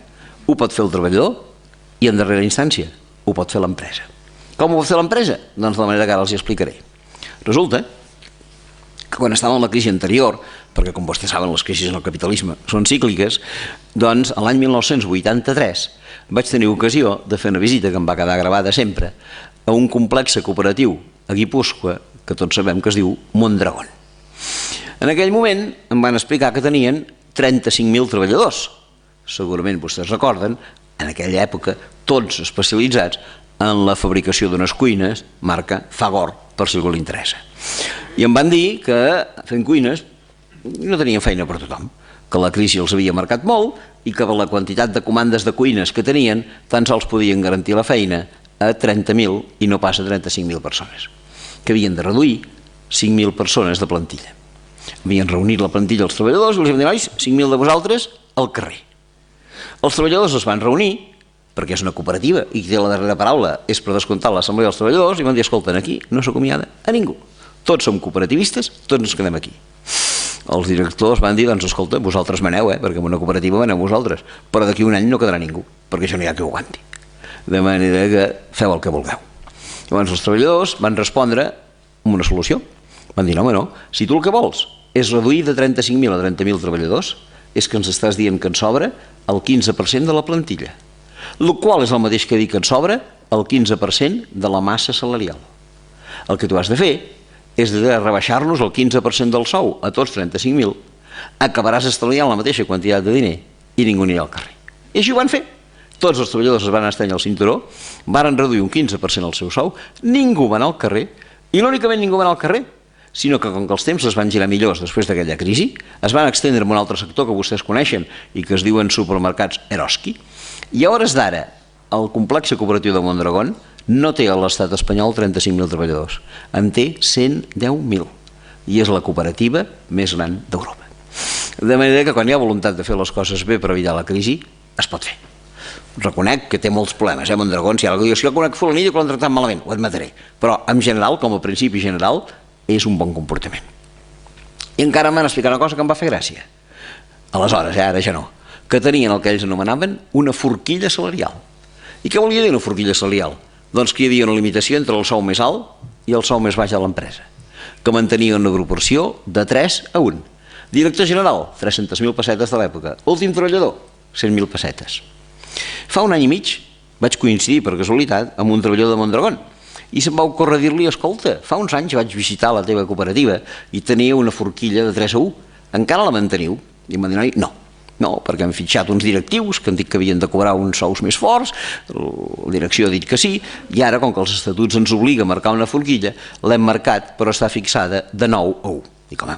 ho pot fer el treballador, i en darrera instància ho pot fer l'empresa. Com ho pot fer l'empresa? Doncs de la manera que ara els hi explicaré. Resulta que quan estàvem en la crisi anterior, perquè com vostès saben les crisis en el capitalisme són cícliques, doncs l'any 1983 vaig tenir ocasió de fer una visita que em va quedar gravada sempre a un complex cooperatiu a Guipúscoa que tots sabem que es diu Mondragón. En aquell moment em van explicar que tenien 35.000 treballadors. Segurament vostès recorden, en aquella època, tots especialitzats en la fabricació d'unes cuines, marca Fagor, per si algú li interessa. I em van dir que fent cuines no tenien feina per tothom, que la crisi els havia marcat molt i que per la quantitat de comandes de cuines que tenien tan sols podien garantir la feina a 30.000 i no pas a 35.000 persones, que havien de reduir 5.000 persones de plantilla. Havien reunit la plantilla als treballadors i els van dir, nois, 5.000 de vosaltres al carrer. Els treballadors es van reunir, perquè és una cooperativa i qui té la darrera paraula és per descomptar l'assemblea dels treballadors, i van dir, escolten, aquí no s'acomiada a ningú. Tots som cooperativistes, tots ens quedem aquí. Els directors van dir, doncs escolta, vosaltres maneu, perquè en una cooperativa maneu vosaltres, però d'aquí un any no quedarà ningú, perquè això no hi ha qui ho aguanti. De manera que feu el que vulgueu. Llavors els treballadors van respondre amb una solució. Van dir, no, si tu el que vols és reduir de 35.000 a 30.000 treballadors, és que ens estàs dient que ens sobra el 15% de la plantilla, el qual és el mateix que dir que ens sobra el 15% de la massa salarial. El que tu has de fer és de rebaixar-nos el 15% del sou a tots 35.000, acabaràs estalviant la mateixa quantitat de diner i ningú anirà al carrer. I així ho van fer. Tots els treballadors es van estrènyer el cinturó, van reduir un 15% el seu sou, ningú va anar al carrer, i no únicament ningú va anar al carrer, sinó que com que els temps es van girar millors després d'aquella crisi, es van extendre en un altre sector que vostès coneixen i que es diuen supermercats Eroski, i a hores d'ara el complex cooperatiu de Mondragón no té a l'estat espanyol 35.000 treballadors, en té 110.000, i és la cooperativa més gran d'Europa. De manera que quan hi ha voluntat de fer les coses bé per evitar la crisi, es pot fer. Reconec que té molts problemes, Mondragón, si algú diu, si jo conec fulanillo que l'han tractat malament, ho admetré, però en general, com a principi general, és un bon comportament. I encara em van explicar una cosa que em va fer gràcia. Aleshores, ara ja no, que tenien el que ells anomenaven una forquilla salarial. I què volia dir una forquilla salarial? Doncs que hi havia una limitació entre el sou més alt i el sou més baix de l'empresa, que mantenia una proporció de 3 a 1. Director general, 300.000 pessetes de l'època. Últim treballador, 100.000 pessetes. Fa un any i mig vaig coincidir, per casualitat, amb un treballador de Mondragón, i se'm va ocórrer dir-li, escolta, fa uns anys vaig visitar la teva cooperativa i tenia una forquilla de 3 a 1, encara la manteniu? I em va dir, no, perquè han fitxat uns directius que han dit que havien de cobrar uns sous més forts, la direcció ha dit que sí, i ara, com que els estatuts ens obliga a marcar una forquilla, l'hem marcat, però està fixada de 9 a 1. Dic, home,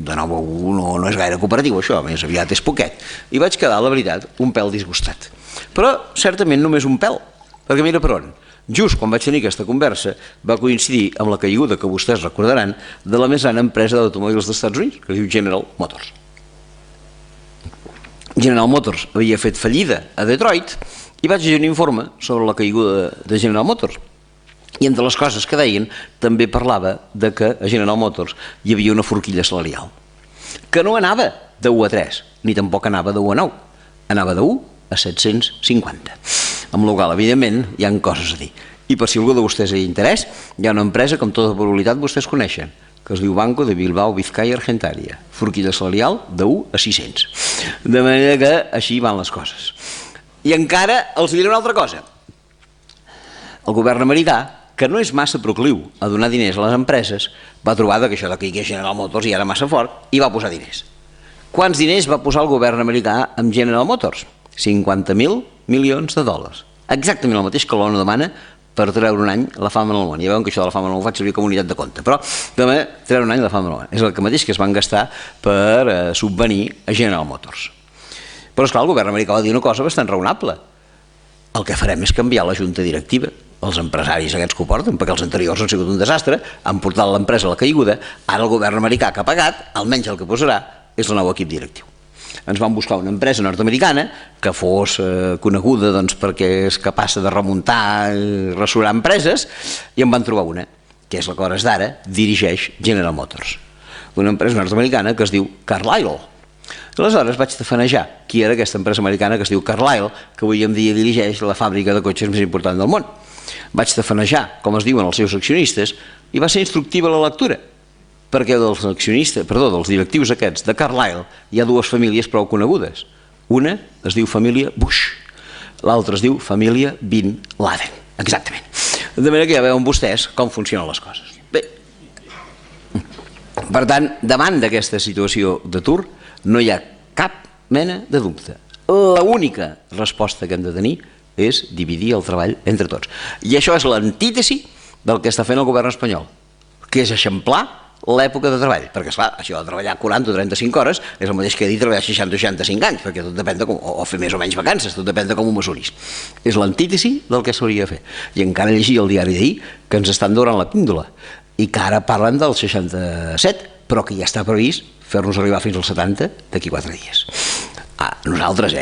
de 9 a 1 no és gaire cooperatiu, això, més aviat és poquet. I vaig quedar, la veritat, un pèl disgustat. Però, certament, només un pèl, perquè mira per on. Just quan vaig tenir aquesta conversa va coincidir amb la caiguda, que vostès recordaran, de la més gran empresa d'automòbils dels Estats Units, que es diu General Motors. General Motors havia fet fallida a Detroit i vaig llegir un informe sobre la caiguda de General Motors. I entre les coses que deien també parlava de que a General Motors hi havia una forquilla salarial, que no anava de 1 a 3, ni tampoc anava de 1 a 9, anava de 1 a 750. Amb la qual, evidentment, hi ha coses a dir. I per si algú de vostès hi ha interès, hi ha una empresa, com tota probabilitat vostès coneixen, que es diu Banco de Bilbao Vizcaya Argentaria, forquilla salarial de 1 a 600. De manera que així van les coses. I encara els diré una altra cosa. El govern americà, que no és massa procliu a donar diners a les empreses, va trobar que això de que hi hagués General Motors ja era massa fort i va posar diners. Quants diners va posar el govern americà amb General Motors? 50.000 milions de dòlars. Exactament el mateix que l'ONU demana per treure un any la fama en el món. Ja veuen que això de la fama en el món ho faig servir com a unitat de compte, però també treure un any la fama en el món. És el mateix que es van gastar per subvenir a General Motors. Però, esclar, el govern americà va dir una cosa bastant raonable. El que farem és canviar la junta directiva. Els empresaris aquests que ho porten, perquè els anteriors han sigut un desastre, han portat l'empresa a la caiguda, ara el govern americà que ha pagat, almenys el que posarà, és el nou equip directiu. Ens van buscar una empresa nord-americana que fos coneguda perquè és capaç de remuntar i restaurar empreses, i en van trobar una, que és la que a hores d'ara dirigeix General Motors. Una empresa nord-americana que es diu Carlyle. Aleshores vaig tafanejar qui era aquesta empresa americana que es diu Carlyle, que avui en dia dirigeix la fàbrica de cotxes més important del món. Vaig tafanejar, com es diuen els seus accionistes, i va ser instructiva la lectura, perquè dels directius aquests de Carlyle hi ha dues famílies prou conegudes. Una es diu família Bush, l'altra es diu família Bin Laden. Exactament. De manera que ja veuen vostès com funcionen les coses. Bé, per tant, davant d'aquesta situació d'atur no hi ha cap mena de dubte. L'única resposta que hem de tenir és dividir el treball entre tots. I això és l'antítesi del que està fent el govern espanyol, que és eixamplar l'època de treball, perquè esclar, això de treballar 40 o 35 hores és el mateix que dir treballar 60 o 65 anys, perquè tot depèn o fer més o menys vacances, tot depèn de com ho mesuris. És l'antítesi del que s'hauria de fer. I encara llegia el diari d'ahir que ens estan donant la píndola i que ara parlen del 67, però que ja està previst fer-nos arribar fins als 70 d'aquí 4 dies. Nosaltres,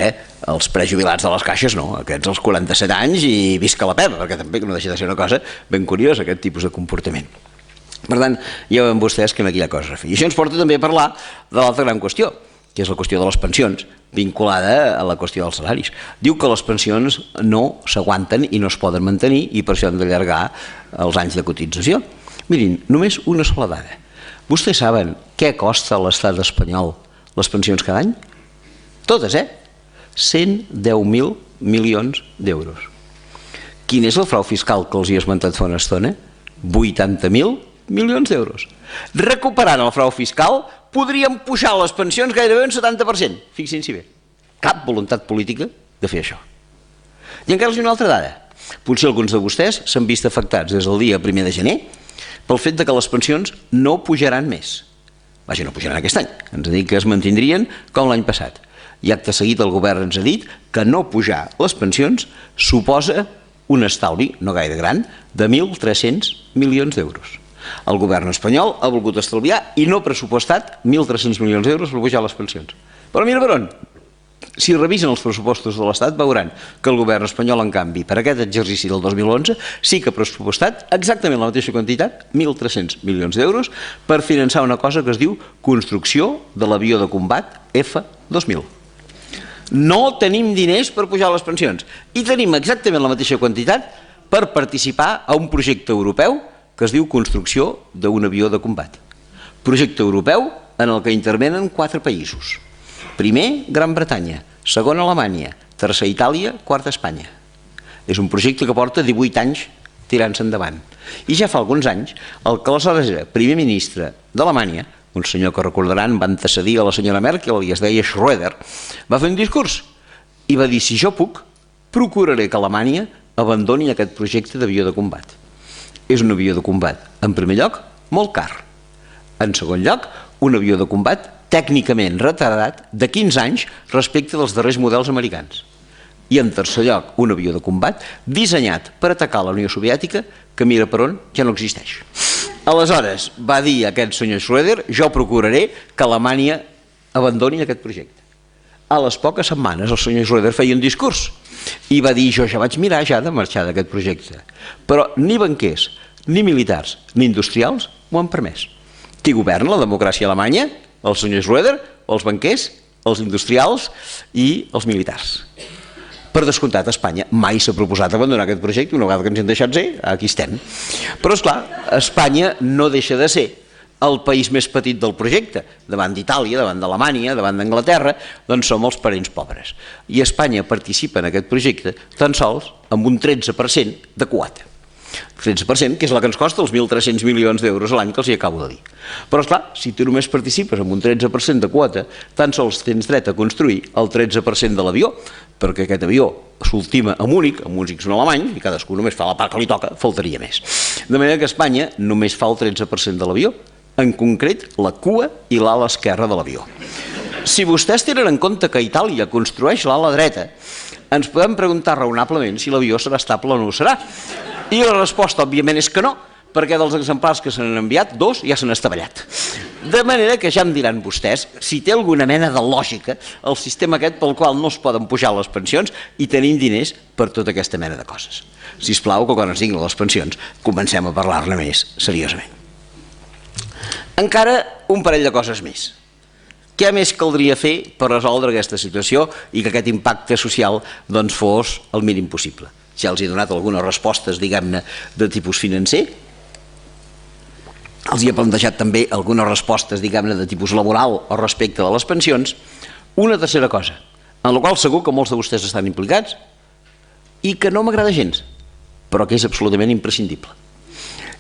els prejubilats de les caixes no, aquests als 47 anys i visca la peba, perquè també no deixa de ser una cosa ben curiosa aquest tipus de comportament. Per tant, ja veuen vostès que aquí hi ha coses a fer. I això ens porta també a parlar de l'altra gran qüestió, que és la qüestió de les pensions, vinculada a la qüestió dels salaris. Diu que les pensions no s'aguanten i no es poden mantenir i per això han d'allargar els anys de cotització. Mirin, només una sola dada. Vostès saben què costa a l'estat espanyol les pensions cada any? Totes, 110.000 milions d'euros. Quin és el frau fiscal que els he esmentat fa una estona? 80.000 milions d'euros. Recuperant el frau fiscal, podríem pujar les pensions gairebé un 70%. Fixin-s'hi bé. Cap voluntat política de fer això. I encara els hi una altra dada. Potser alguns de vostès s'han vist afectats des del dia 1 de gener pel fet que les pensions no pujaran més. Vaja, no pujaran aquest any. Ens ha dit que es mantindrien com l'any passat. I acte seguit el govern ens ha dit que no pujar les pensions suposa un estalvi, no gaire gran, de 1.300 milions d'euros. El govern espanyol ha volgut estalviar i no ha pressupostat 1.300 milions d'euros per pujar les pensions. Però mira per on. Si revisen els pressupostos de l'Estat veuran que el govern espanyol, en canvi, per aquest exercici del 2011 sí que ha pressupostat exactament la mateixa quantitat, 1.300 milions d'euros, per finançar una cosa que es diu construcció de l'avió de combat F-2000. No tenim diners per pujar les pensions i tenim exactament la mateixa quantitat per participar a un projecte europeu que es diu construcció d'un avió de combat. Projecte europeu en el que intervenen 4 països. Primer, Gran Bretanya, segon, Alemanya, tercer, Itàlia, quart, Espanya. És un projecte que porta 18 anys tirant-se endavant. I ja fa alguns anys, el que aleshores era primer ministre d'Alemanya, un senyor que recordaran va antecedir a la senyora Merkel i es deia Schröder, va fer un discurs i va dir: si jo puc, procuraré que Alemanya abandoni aquest projecte d'avió de combat. És un avió de combat, en primer lloc, molt car. En segon lloc, un avió de combat tècnicament retardat de 15 anys respecte dels darrers models americans. I en tercer lloc, un avió de combat dissenyat per atacar la Unió Soviètica, que mira per on ja no existeix. Aleshores, va dir aquest senyor Schröder: jo procuraré que Alemanya abandoni aquest projecte. A les poques setmanes el senyor Schröder feia un discurs i va dir: jo ja vaig mirar ja de marxar d'aquest projecte. Però ni banquers, ni militars, ni industrials ho han permès. Qui governa la democràcia alemanya? El senyor Schröder, els banquers, els industrials i els militars. Per descomptat, Espanya mai s'ha proposat abandonar aquest projecte, una vegada que ens hem deixat ser, aquí estem. Però, esclar, Espanya no deixa de ser el país més petit del projecte, davant d'Itàlia, davant d'Alemanya, davant d'Anglaterra, doncs som els parents pobres. I Espanya participa en aquest projecte tan sols amb un 13% de quota. 13%, que és la que ens costa els 1.300 milions d'euros a l'any que els hi acabo de dir. Però, esclar, si tu només participes amb un 13% de quota, tan sols tens dret a construir el 13% de l'avió, perquè aquest avió s'ultima a Múnich, amb músics són alemanys, i cadascú només fa la part que li toca, faltaria més. De manera que Espanya només fa el 13% de l'avió, en concret la cua i l'ala esquerra de l'avió. Si vostès tenen en compte que Itàlia construeix l'ala dreta, ens podem preguntar raonablement si l'avió serà estable o no ho serà. I la resposta, òbviament, és que no, perquè dels exemplars que se n'han enviat, 2 ja s'han estavellat. De manera que ja em diran vostès si té alguna mena de lògica el sistema aquest pel qual no es poden pujar les pensions i tenim diners per tota aquesta mena de coses. Sisplau, que quan es diguin les pensions comencem a parlar-ne més seriosament. Encara un parell de coses més. Què més caldria fer per resoldre aquesta situació i que aquest impacte social doncs, fos el mínim possible? Ja els he donat algunes respostes, diguem-ne, de tipus financer. Els he plantejat també algunes respostes, diguem-ne, de tipus laboral o respecte de les pensions. Una tercera cosa, en la qual segur que molts de vostès estan implicats i que no m'agrada gens, però que és absolutament imprescindible.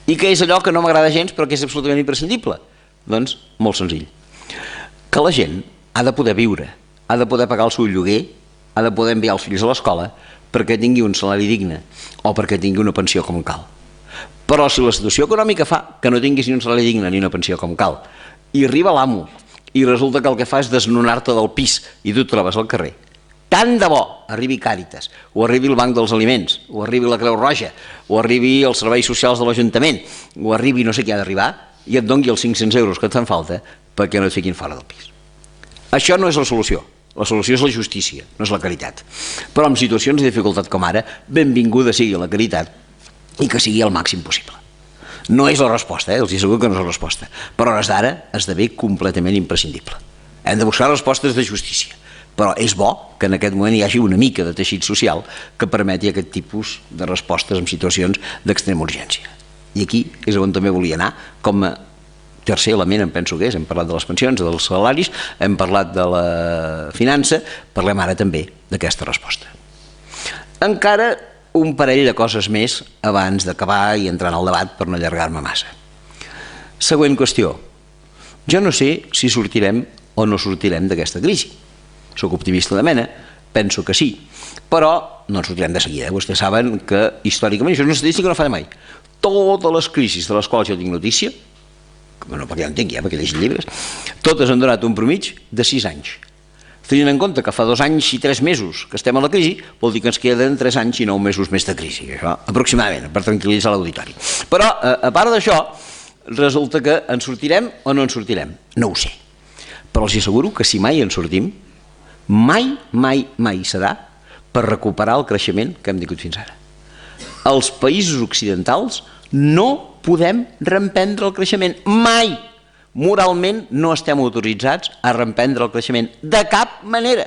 I què és allò que no m'agrada gens però que és absolutament imprescindible? Doncs molt senzill. Que la gent ha de poder viure, ha de poder pagar el seu lloguer, ha de poder enviar els fills a l'escola perquè tingui un salari digne o perquè tingui una pensió com cal. Però si la situació econòmica fa que no tinguis ni un salari digne ni una pensió com cal i arriba l'amo i resulta que el que fa és desnonar-te del pis i tu et trobes al carrer, tant de bo arribi Càritas, o arribi el Banc dels Aliments, o arribi la Creu Roja, o arribi els serveis socials de l'Ajuntament, o arribi no sé què ha d'arribar, i et doni els 500 euros que et fan falta perquè no et fiquin fora del pis. Això no és la solució. La solució és la justícia, no és la caritat. Però en situacions de dificultat com ara, benvinguda sigui la caritat i que sigui el màxim possible. No és la resposta, els asseguro que no és la resposta, però a hores d'ara esdevé completament imprescindible. Hem de buscar respostes de justícia, però és bo que en aquest moment hi hagi una mica de teixit social que permeti aquest tipus de respostes en situacions d'extrema urgència. I aquí és on també volia anar, com a tercer element em penso que és, hem parlat de les pensions, dels salaris, hem parlat de la finança, parlem ara també d'aquesta resposta. Encara un parell de coses més abans d'acabar i entrar en el debat per no allargar-me massa. Següent qüestió. Jo no sé si sortirem o no sortirem d'aquesta crisi. Soc optimista de mena, penso que sí, però no en sortirem de seguida. Vostès saben que històricament, això és una estadística que no fa de mai, totes les crisis de les quals jo tinc notícia, bueno, perquè ja en tinc, perquè llegeixo llibres, totes han donat un promig de 6 anys. Tenint en compte que fa 2 anys i 3 mesos que estem a la crisi, vol dir que ens queden 3 anys i 9 mesos més de crisi, això, aproximadament, per tranquil·litzar l'auditori. Però, a part d'això, resulta que en sortirem o no en sortirem? No ho sé. Però els asseguro que si mai en sortim, mai serà per recuperar el creixement que hem tingut fins ara. Els països occidentals no podem reemprendre el creixement, mai. Moralment no estem autoritzats a reemprendre el creixement, de cap manera.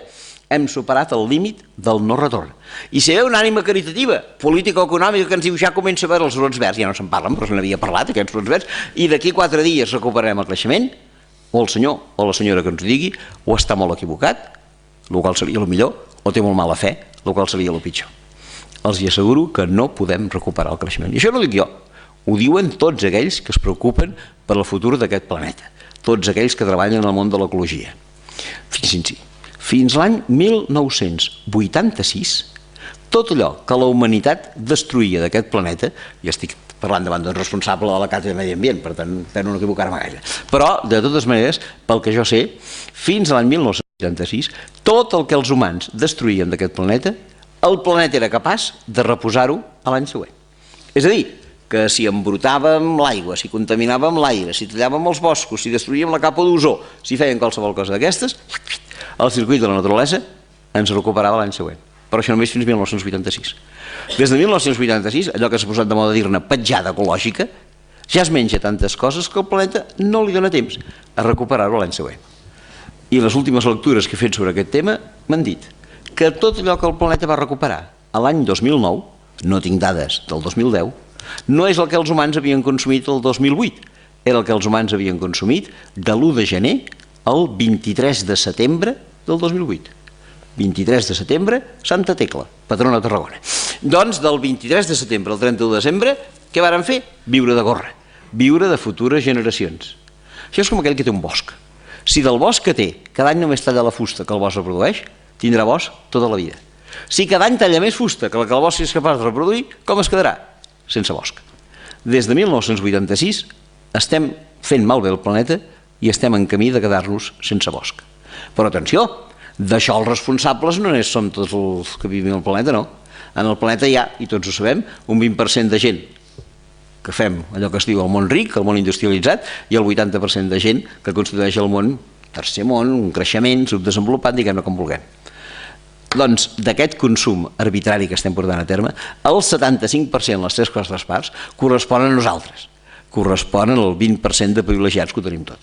Hem superat el límit del no retorn. I si hi ha una ànima caritativa, política o econòmica, que ens diu ja comença a veure els brots verds, ja no se'n parlen, però se n'havia parlat, aquests brots verds, i d'aquí 4 dies recuperarem el creixement, o el senyor o la senyora que ens ho digui, o està molt equivocat, el qual seria el millor, o té molt mala fe, el qual seria el pitjor. Els hi asseguro que no podem recuperar el creixement. I això no ho dic jo, ho diuen tots aquells que es preocupen per el futur d'aquest planeta, tots aquells que treballen en el món de l'ecologia. Fins l'any 1986, tot allò que la humanitat destruïa d'aquest planeta, i estic parlant davant d'un responsable de la Càtedra de Medi Ambient, per tant, espero no equivocar-me gaire, però, de totes maneres, pel que jo sé, fins a l'any 1986, tot el que els humans destruïen d'aquest planeta, el planeta era capaç de reposar-ho a l'any següent. És a dir, que si embrutàvem l'aigua, si contaminàvem l'aire, si tallàvem els boscos, si destruïem la capa d'ozó, si feien qualsevol cosa d'aquestes, el circuit de la naturalesa ens recuperava l'any següent. Però això només fins 1986. Des de 1986, allò que s'ha posat de moda dir-ne petjada ecològica, ja es menja tantes coses que el planeta no li dona temps a recuperar-ho l'any següent. I les últimes lectures que he fet sobre aquest tema m'han dit que tot allò que el planeta va recuperar a l'any 2009, no tinc dades del 2010, no és el que els humans havien consumit el 2008, era el que els humans havien consumit de l'1 de gener al 23 de setembre del 2008. 23 de setembre, Santa Tecla, patrona de Tarragona. Doncs del 23 de setembre al 31 de desembre, què varen fer? Viure de gorra, viure de futures generacions. Això és com aquell que té un bosc. Si del bosc que té cada any només talla la fusta que el bosc reprodueix, tindrà bosc tota la vida. Si cada any talla més fusta que la que el bosc és capaç de reproduir, com es quedarà? Sense bosc. Des de 1986 estem fent malbé el planeta i estem en camí de quedar-nos sense bosc. Però atenció, d'això els responsables no som tots els que vivim al planeta, no. En el planeta hi ha, i tots ho sabem, un 20% de gent que fem allò que es diu el món ric, el món industrialitzat, i el 80% de gent que constitueix el món tercer món, un creixement subdesenvolupat, diguem-ne com vulguem. Doncs d'aquest consum arbitrari que estem portant a terme, el 75%, les 3/4 parts, corresponen a nosaltres, corresponen al 20% de privilegiats que ho tenim tot.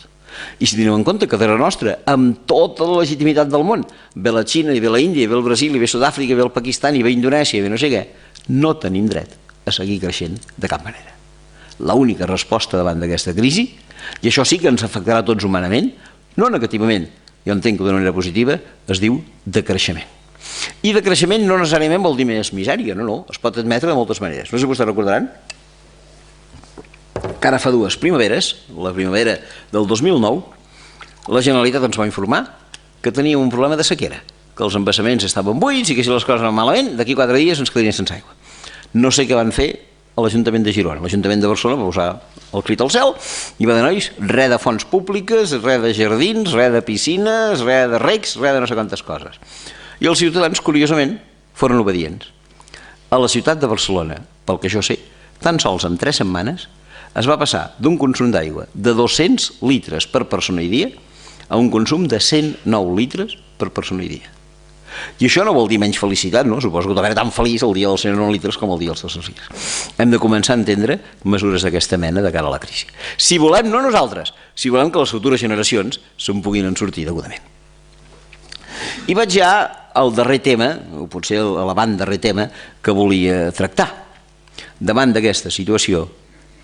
I si tenim en compte que darrere nostra, amb tota la legitimitat del món, ve la Xina, i ve la Índia, i ve el Brasil, i ve Sud-àfrica, i ve el Pakistan, i ve Indonèsia, i ve no sé què, no tenim dret a seguir creixent de cap manera. L'única resposta davant d'aquesta crisi, i això sí que ens afectarà a tots humanament, no negativament, jo entenc que d'una manera positiva, es diu decreixement. I decreixement no necessàriament vol dir més misèria, no, es pot admetre de moltes maneres. No sé si vostès recordaran que ara fa dues primaveres, la primavera del 2009, la Generalitat ens va informar que tenia un problema de sequera, que els embassaments estaven buits i que si les coses anaven malament, d'aquí 4 dies ens quedarien sense aigua. No sé què van fer a l'Ajuntament de Girona. L'Ajuntament de Barcelona va posar el crit al cel i va dir, nois, res de fonts públiques, res de jardins, res de piscines, res de recs, res de no sé quantes coses. I els ciutadans, curiosament, foren obedients. A la ciutat de Barcelona, pel que jo sé, tan sols en 3 setmanes es va passar d'un consum d'aigua de 200 litres per persona i dia a un consum de 109 litres per persona i dia. I això no vol dir menys felicitat, no? Suposo que t'haver tan feliç el dia dels 109 litres com el dia dels 200 litres. Hem de començar a entendre mesures d'aquesta mena de cara a la crisi. Si volem, no nosaltres, si volem que les futures generacions se'n puguin sortir degudament. I vaig ja al darrer tema, o potser a l'avant-darrer tema, que volia tractar. Davant d'aquesta situació,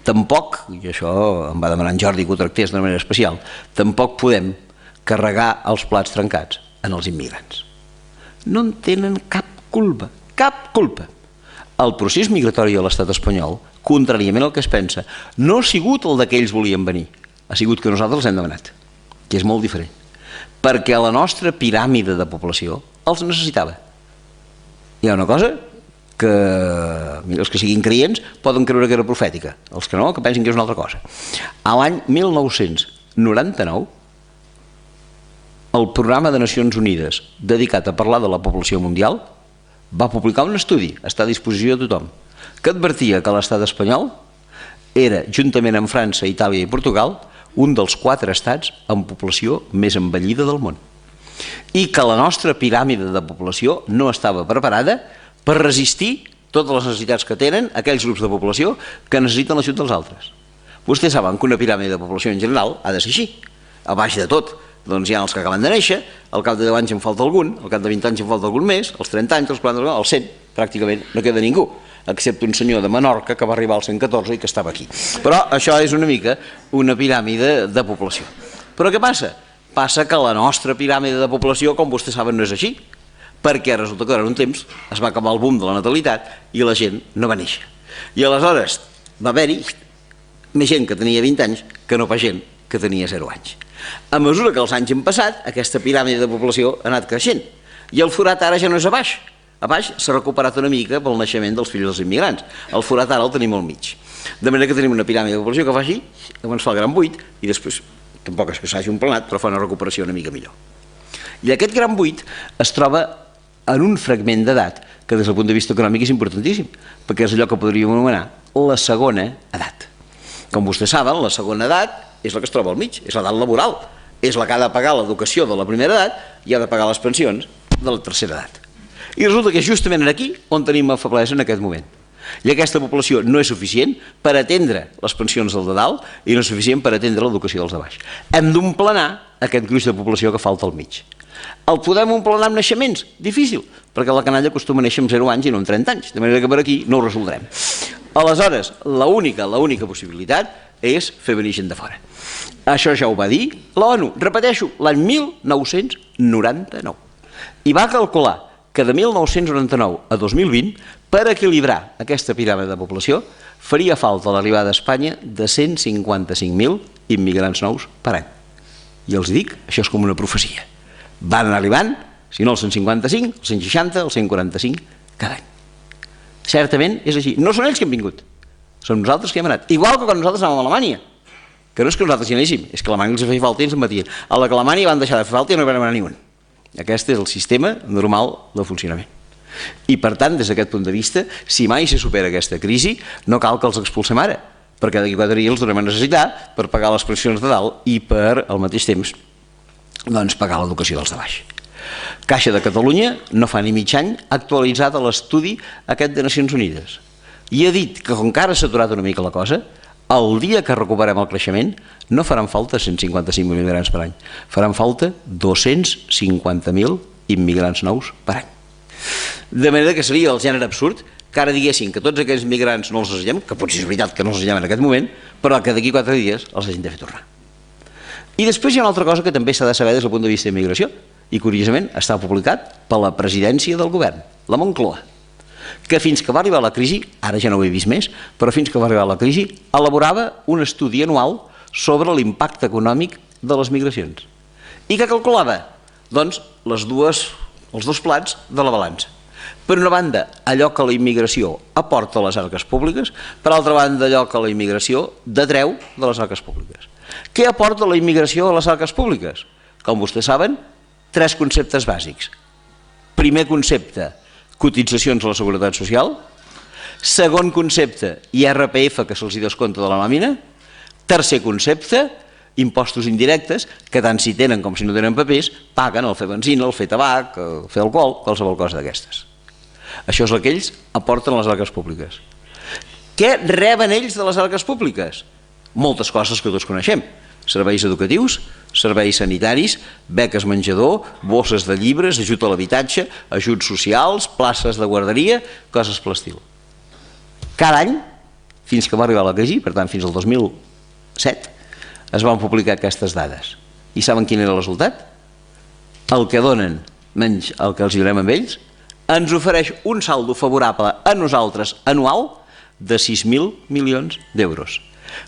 tampoc, i això em va demanar en Jordi que ho tractés d'una manera especial, tampoc podem carregar els plats trencats en els immigrants. No en tenen cap culpa, cap culpa. El procés migratori de l'estat espanyol, contràriament al que es pensa, no ha sigut el que ells volien venir, ha sigut que nosaltres els hem demanat, que és molt diferent, perquè la nostra piràmide de població els necessitava. Hi ha una cosa que els que siguin creients poden creure que era profètica, els que no, que pensin que és una altra cosa. A l'any 1999, el Programa de Nacions Unides dedicat a parlar de la població mundial va publicar un estudi, està a disposició de tothom, que advertia que l'estat espanyol era, juntament amb França, Itàlia i Portugal, un dels 4 estats amb població més envellida del món. I que la nostra piràmide de població no estava preparada per resistir totes les necessitats que tenen aquells grups de població que necessiten l'ajut dels altres. Vostès saben que una piràmide de població en general ha de ser així. A baix de tot, doncs hi ha els que acaben de néixer, al cap de 10 anys en falta algun, al cap de 20 anys en falta algun més, als 30 anys, als 40 anys, als 100, pràcticament no queda ningú, excepte un senyor de Menorca que va arribar als 114 i que estava aquí. Però això és una mica una piràmide de població. Però què passa? Passa que la nostra piràmide de població, com vostès saben, no és així, perquè resulta que durant un temps es va acabar el boom de la natalitat i la gent no va néixer. I aleshores va haver-hi més gent que tenia 20 anys que no pas gent que tenia 0 anys. A mesura que els anys han passat, aquesta piràmide de població ha anat creixent i el forat ara ja no és a baix. A baix s'ha recuperat una mica pel naixement dels fills dels immigrants. El forat ara el tenim al mig. De manera que tenim una piràmide de població que fa així, llavors fa el gran buit i després, tampoc és que s'hagi emplenat, però fa una recuperació una mica millor. I aquest gran buit es troba en un fragment d'edat que des del punt de vista econòmic és importantíssim, perquè és allò que podríem anomenar la segona edat. Com vostès saben, la segona edat és la que es troba al mig, és l'edat laboral, és la que ha de pagar l'educació de la primera edat i ha de pagar les pensions de la tercera edat. I resulta que és justament aquí on tenim la feblesa en aquest moment. I aquesta població no és suficient per atendre les pensions del de dalt i no és suficient per atendre l'educació dels de baix. Hem d'emplenar aquest gruix de població que falta al mig. El podem emplenar amb naixements? Difícil, perquè la canalla acostuma a néixer amb 0 anys i no amb 30 anys, de manera que per aquí no ho resoldrem. Aleshores, l'única possibilitat és fer venir gent de fora. Això ja ho va dir l'ONU, repeteixo, l'any 1999. I va calcular que de 1999 a 2020, per equilibrar aquesta piràmide de població, faria falta l'arribada a Espanya de 155.000 immigrants nous per any. I els dic, això és com una profecia. Van arribant, si no el 155, el 160, el 145 cada any. Certament és així. No són ells que han vingut, són nosaltres que hem anat. Igual que quan nosaltres anàvem a Alemanya, que no és que nosaltres hi anéssim, és que a Alemanya els feia falta i ens en batien. A la que a Alemanya van deixar de fer falta i no hi van anar ni un. Aquest és el sistema normal de funcionament. I per tant, des d'aquest punt de vista, si mai se supera aquesta crisi, no cal que els expulsem ara, perquè d'aquí 4 dies els tornem a necessitar per pagar les pensions de dalt i per, al mateix temps, doncs, pagar l'educació dels de baix. Caixa de Catalunya no fa ni mig any ha actualitzat l'estudi aquest de Nacions Unides i ha dit que, com que ara s'ha aturat una mica la cosa, el dia que recuperem el creixement no faran falta 155.000 immigrants per any, faran falta 250.000 immigrants nous per any. De manera que seria el gènere absurd que ara diguessin que tots aquells migrants no els necessitem, que potser és veritat que no els necessitem en aquest moment, però que d'aquí 4 dies els hagin de fer tornar. I després hi ha una altra cosa que també s'ha de saber des del punt de vista d'immigració, i curiosament està publicat per la presidència del govern, la Moncloa, que fins que va arribar la crisi, ara ja no ho he vist més, però fins que va arribar la crisi, elaborava un estudi anual sobre l'impacte econòmic de les migracions. I què calculava? Doncs els dos plats de la balança. Per una banda, allò que la immigració aporta a les arques públiques, per altra banda, allò que la immigració detreu de les arques públiques. Què aporta la immigració a les arques públiques? Com vostès saben, 3 conceptes bàsics. Primer concepte, cotitzacions a la Seguretat Social. Segon concepte, IRPF, que se'ls descompta de la nòmina. Tercer concepte, impostos indirectes, que tant si tenen com si no tenen papers, paguen el fer benzina, el fer tabac, el fer alcohol, qualsevol cosa d'aquestes. Això és el que ells aporten a les arques públiques. Què reben ells de les arques públiques? Moltes coses que tots coneixem. Serveis educatius, serveis sanitaris, beques menjador, bosses de llibres, ajut a l'habitatge, ajuts socials, places de guarderia, coses per l'estil. Cada any, fins que va arribar la crisi, per tant fins al 2007, es van publicar aquestes dades. I saben quin era el resultat? El que donen menys el que els donem amb ells ens ofereix un saldo favorable a nosaltres anual de 6.000 milions d'euros.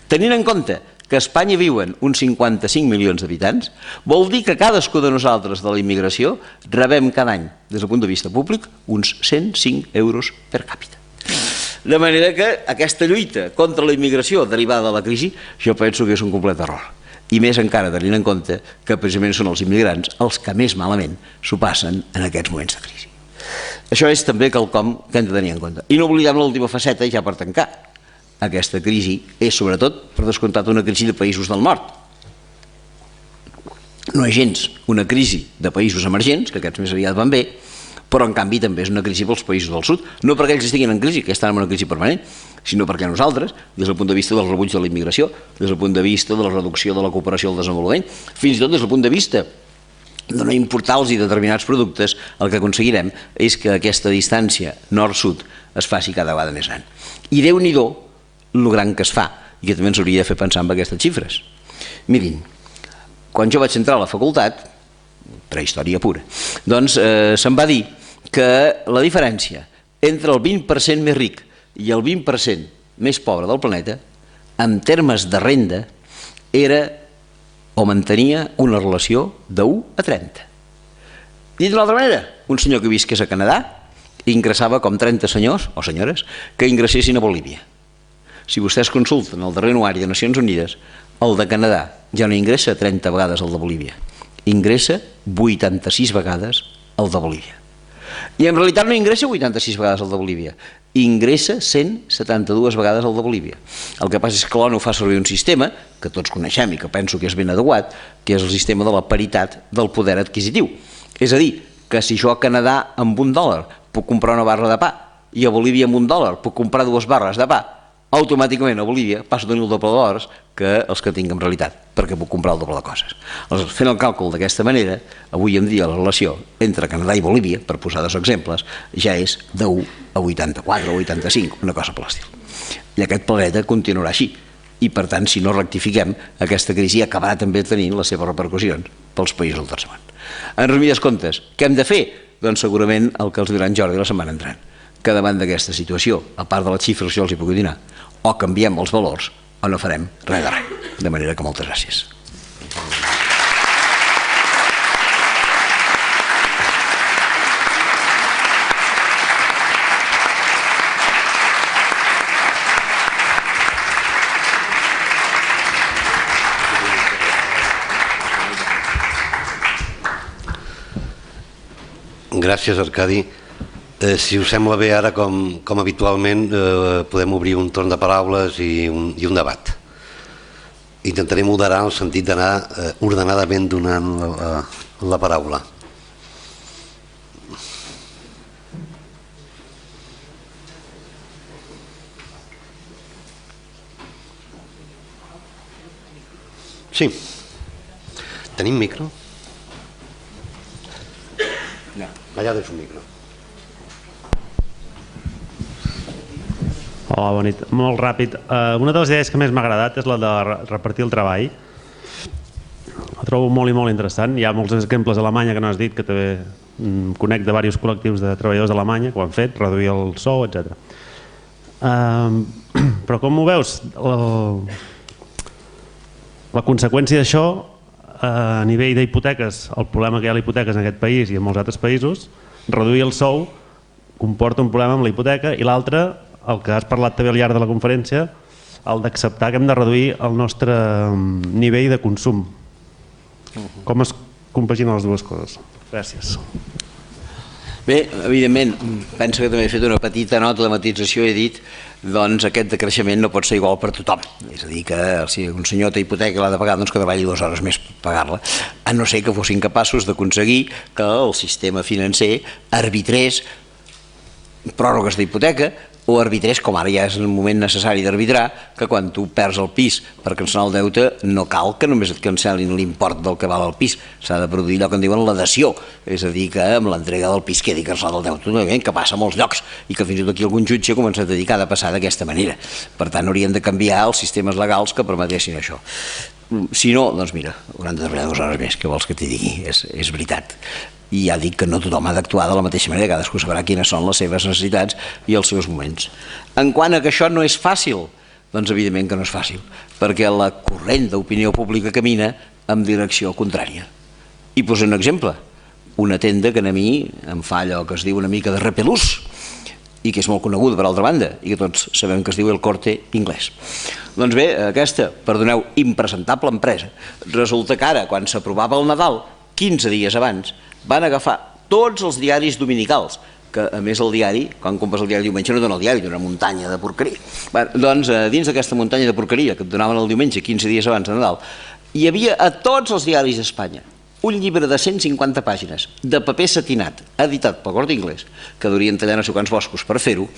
Tenint en compte que a Espanya viuen uns 55 milions d'habitants, vol dir que cadascú de nosaltres de la immigració rebem cada any, des del punt de vista públic, uns 105 euros per càpita. De manera que aquesta lluita contra la immigració derivada de la crisi jo penso que és un complet error. I més encara tenint en compte que precisament són els immigrants els que més malament s'ho passen en aquests moments de crisi. Això és també quelcom que hem de tenir en compte. I no oblidem l'última faceta, ja per tancar. Aquesta crisi és sobretot, per descomptat, una crisi de països del nord. No és gens una crisi de països emergents, que aquests més aviat van bé, però en canvi també és una crisi pels països del sud, no perquè ells estiguin en crisi, que estan en una crisi permanent, sinó perquè nosaltres, des del punt de vista del rebuig de la immigració, des del punt de vista de la reducció de la cooperació al desenvolupament, fins i tot des del punt de vista de no importar-los i determinats productes, el que aconseguirem és que aquesta distància nord-sud es faci cada vegada més gran. I Déu-n'hi-do el gran que es fa, i que també ens hauria de fer pensar en aquestes xifres. Mirin, quan jo vaig entrar a la facultat, prehistòria pura, doncs se'm va dir que la diferència entre el 20% més ric i el 20% més pobre del planeta, en termes de renda, era o mantenia una relació de 1 a 30. Dit d'una altra manera, un senyor que visqués a Canadà ingressava com 30 senyors o senyores que ingressessin a Bolívia. Si vostès consulten el darrer anuari de Nacions Unides, el de Canadà ja no ingressa 30 vegades el de Bolívia, ingressa 86 vegades el de Bolívia. I en realitat no ingressa 86 vegades el de Bolívia, ingressa 172 vegades el de Bolívia. El que passa és que l'ONU fa servir un sistema que tots coneixem i que penso que és ben adequat, que és el sistema de la paritat del poder adquisitiu. És a dir, que si jo a Canadà amb $1 puc comprar una barra de pa i a Bolívia amb $1 puc comprar 2 barres de pa, automàticament a Bolívia passo a tenir el doble de dòlars que els que tinc en realitat, perquè puc comprar el doble de coses. Aleshores, fent el càlcul d'aquesta manera, avui en dia la relació entre Canadà i Bolívia, per posar 2 exemples, ja és de 1 a 84 o 85, una cosa per l'estil. I aquest planeta continuarà així. I per tant, si no rectifiquem, aquesta crisi acabarà també tenint les seves repercussions pels països del tercer món. En resumides comptes, què hem de fer? Doncs segurament el que els dirà en Jordi la setmana entrant, que davant d'aquesta situació, a part de les xifres que jo els hi puc donar, o canviem els valors o no farem res de res. De manera que moltes gràcies. Gràcies, Arcadi. Si us sembla bé, ara, com habitualment, podem obrir un torn de paraules i un debat. Intentaré moderar en el sentit d'anar ordenadament donant la paraula. Sí. Tenim micro? No. Allà des un micro. Hola, bona nit. Molt ràpid. Una de les idees que més m'ha agradat és la de repartir el treball. Ho trobo molt i molt interessant. Hi ha molts exemples a Alemanya que no has dit, que també conec de diversos col·lectius de treballadors d'Alemanya que ho han fet, reduir el sou, etc. Però com ho veus? La conseqüència d'això, a nivell d'hipoteques, el problema que hi ha a les hipoteques en aquest país i en molts altres països, reduir el sou comporta un problema amb la hipoteca, i l'altre, el que has parlat també al llarg de la conferència, el d'acceptar que hem de reduir el nostre nivell de consum. Com es compaginen les dues coses? Gràcies. Bé, evidentment, penso que també he fet una petita nota de matització i he dit doncs aquest decreixement no pot ser igual per tothom. És a dir, que si un senyor té hipoteca i l'ha de pagar, doncs que treballi 2 hores més per pagar-la, a no ser que fossin capaços d'aconseguir que el sistema financer arbitrés pròrrogues d'hipoteca o arbitrés, com ara ja és el moment necessari d'arbitrar, que quan tu perds el pis per cancel·lar el deute no cal que només et cancel·lin l'import del que val el pis, s'ha de produir allò que en diuen la dació, és a dir, que amb l'entrega del pis quedi cancel·lat el deute, que passa a molts llocs i que fins i tot aquí algun jutge ha començat a dir que ha de passar d'aquesta manera. Per tant, haurien de canviar els sistemes legals que permetessin això. Si no, doncs mira, hauran de treballar 2 hores més, què vols que t'hi digui? És veritat. I ja dic que no tothom ha d'actuar de la mateixa manera, cadascú sabrà quines són les seves necessitats i els seus moments. En quant a que això no és fàcil, doncs evidentment que no és fàcil, perquè la corrent d'opinió pública camina en direcció contrària. I poso un exemple, una tenda que a mi em fa allò que es diu una mica de repelús, i que és molt coneguda per altra banda, i que tots sabem que es diu El Corte Inglés. Doncs bé, aquesta, perdoneu, impresentable empresa, resulta que ara, quan s'aprovava el Nadal, 15 dies abans, van agafar tots els diaris dominicals, que a més el diari, quan compres el diari diumenge no dona el diari, dona una muntanya de porqueria. Doncs dins d'aquesta muntanya de porqueria que et donaven el diumenge 15 dies abans de Nadal, hi havia a tots els diaris d'Espanya un llibre de 150 pàgines de paper satinat, editat pel Corte Inglés, que durien tallar no sé quants boscos per fer-ho,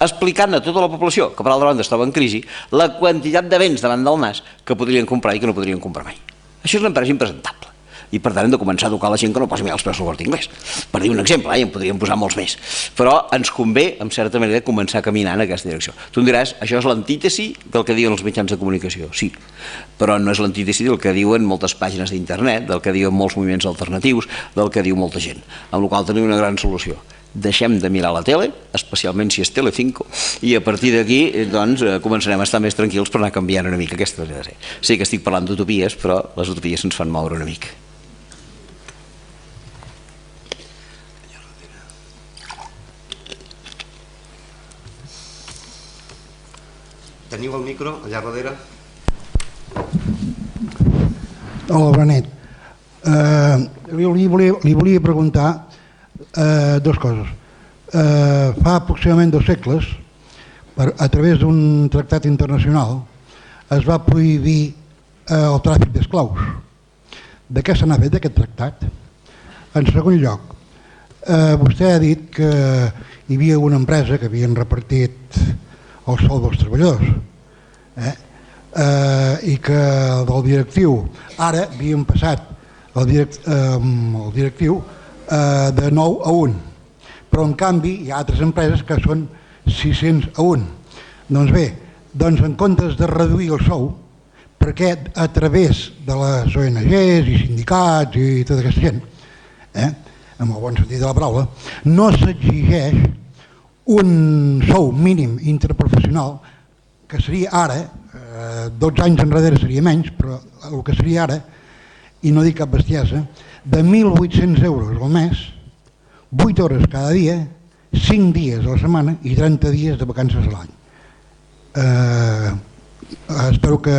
explicant a tota la població, que per altra banda estava en crisi, la quantitat de béns davant del nas que podrien comprar i que no podrien comprar mai. Això és una empresa impresentable. I per tant hem de començar a educar la gent que no posi mai els preus al Corte Inglés. Per dir un exemple, en podríem posar molts més. Però ens convé, en certa manera, començar a caminar en aquesta direcció. Tu em diràs, això és l'antítesi del que diuen els mitjans de comunicació. Sí, però no és l'antítesi del que diuen moltes pàgines d'internet, del que diuen molts moviments alternatius, del que diu molta gent. Amb la qual cosa tenim una gran solució. Deixem de mirar la tele, especialment si és Telecinco, i a partir d'aquí doncs, començarem a estar més tranquils per anar canviant una mica aquesta manera de ser. Sé que estic parlant d'utopies, però les utopies ens fan moure una mica. Teniu el micro allà darrere? Hola, bona nit. Li volia preguntar dues coses. Fa aproximadament 2 segles, a través d'un tractat internacional, es va prohibir el tràfic d'esclaus. De què se n'ha fet d'aquest tractat? En segon lloc, vostè ha dit que hi havia una empresa que havien repartit el sou dels treballadors i que del directiu ara havien passat el directiu de 9 a 1, però en canvi hi ha altres empreses que són 600 a 1. Doncs bé, Doncs en comptes de reduir el sou, perquè a través de les ONGs i sindicats i tota aquesta gent, amb el bon sentit de la paraula, no s'exigeix un sou mínim interprofessional, que seria ara, 12 anys enrere seria menys, però el que seria ara, i no dic cap bestiesa, de 1.800 euros al mes, 8 hores cada dia, 5 dies a la setmana i 30 dies de vacances a l'any. Espero que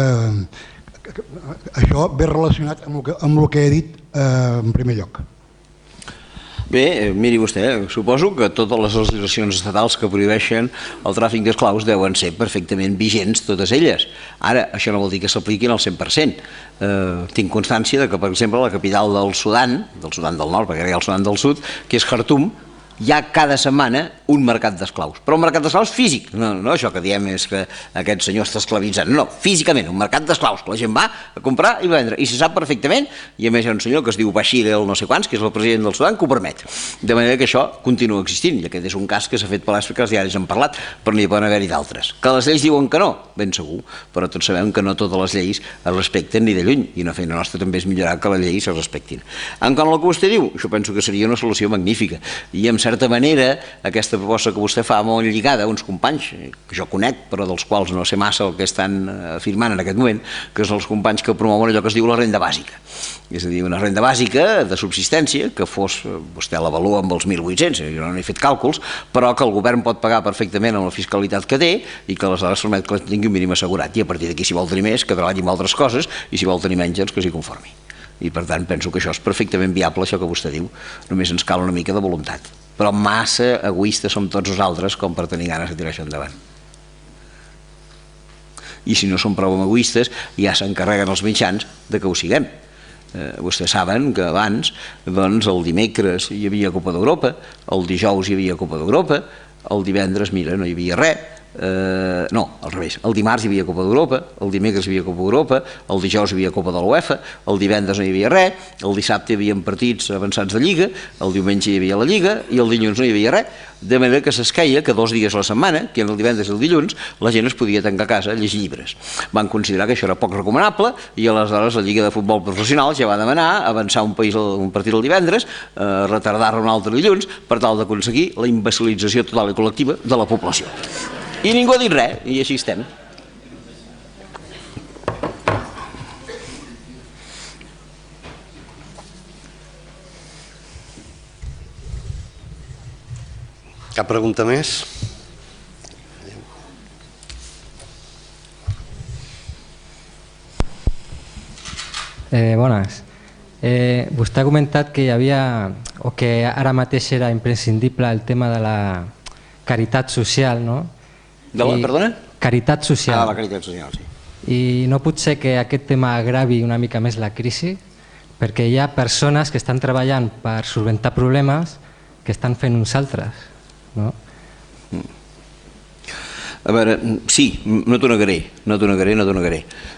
això ve relacionat amb el que he dit en primer lloc. Bé, miri vostè, suposo que totes les legislacions estatals que prohibeixen el tràfic d'esclaus deuen ser perfectament vigents, totes elles. Ara, això no vol dir que s'apliquin al 100%. Tinc constància de que, per exemple, la capital del Sudan del Nord, perquè ara hi ha el Sudan del Sud, que és Khartoum, hi ha cada setmana un mercat d'esclaus, però un mercat d'esclaus físic, no això que diem és que aquest senyor està esclavitzant, no, físicament, un mercat d'esclaus, que la gent va a comprar i vendre, i se sap perfectament, i a més hi ha un senyor que es diu Bashir el no sé quants, que és el president del Sudan, que ho permet, de manera que això continua existint, i aquest és un cas que s'ha fet palès perquè els diaris han parlat, però n'hi poden haver-hi d'altres. Que les lleis diuen que no, ben segur, però tots sabem que no totes les lleis es respecten ni de lluny, i una feina nostra també és millorar que les lleis es respectin. En quant al que vostè diu, jo penso que seria una solució magnífica, i en certa manera aquesta proposta que vostè fa molt lligada a uns companys que jo conec però dels quals no sé massa el que estan afirmant en aquest moment, que són els companys que promouen allò que es diu la renda bàsica, és a dir, una renda bàsica de subsistència que fos, vostè l'avalua amb els 1.800, jo no he fet càlculs, però que el govern pot pagar perfectament amb la fiscalitat que té i que aleshores permet que tingui un mínim assegurat, i a partir d'aquí si vol tenir més que treballi amb altres coses i si vol tenir menys doncs que s'hi conformi, i per tant penso que això és perfectament viable, això que vostè diu, només ens cal una mica de voluntat, però massa egoistes som tots nosaltres com per tenir ganes de tirar això endavant. I si no som prou egoistes ja s'encarreguen els mitjans de que ho siguem. Vostès saben que abans el dimecres hi havia Copa d'Europa, el dijous hi havia Copa d'Europa, el divendres, mira, no hi havia res, no, al revés, el dimarts hi havia Copa d'Europa, el dimecres hi havia Copa d'Europa, el dijous hi havia Copa de l'UEFA, el divendres no hi havia res, el dissabte hi havia partits avançats de Lliga, el diumenge hi havia la Lliga i el dilluns no hi havia res, de manera que s'esqueia que 2 dies a la setmana, que eren el divendres i el dilluns, la gent es podia tancar a casa a llegir llibres. Van considerar que això era poc recomanable i aleshores la Lliga de Futbol Professional ja va demanar avançar un partit el divendres, retardar-lo un altre dilluns, per tal d'aconseguir la imbecilització total i col·lectiva de la població. I ningú ha dit res, i així estem. Cap pregunta més? Bones. Vostè ha comentat que hi havia, o que ara mateix era imprescindible el tema de la caritat social, no? De la, perdona? Caritat social. La caritat social, sí. I no pot ser que aquest tema agravi una mica més la crisi, perquè hi ha persones que estan treballant per solventar problemes que estan fent uns altres, no? A veure, sí, no t'ho negaré.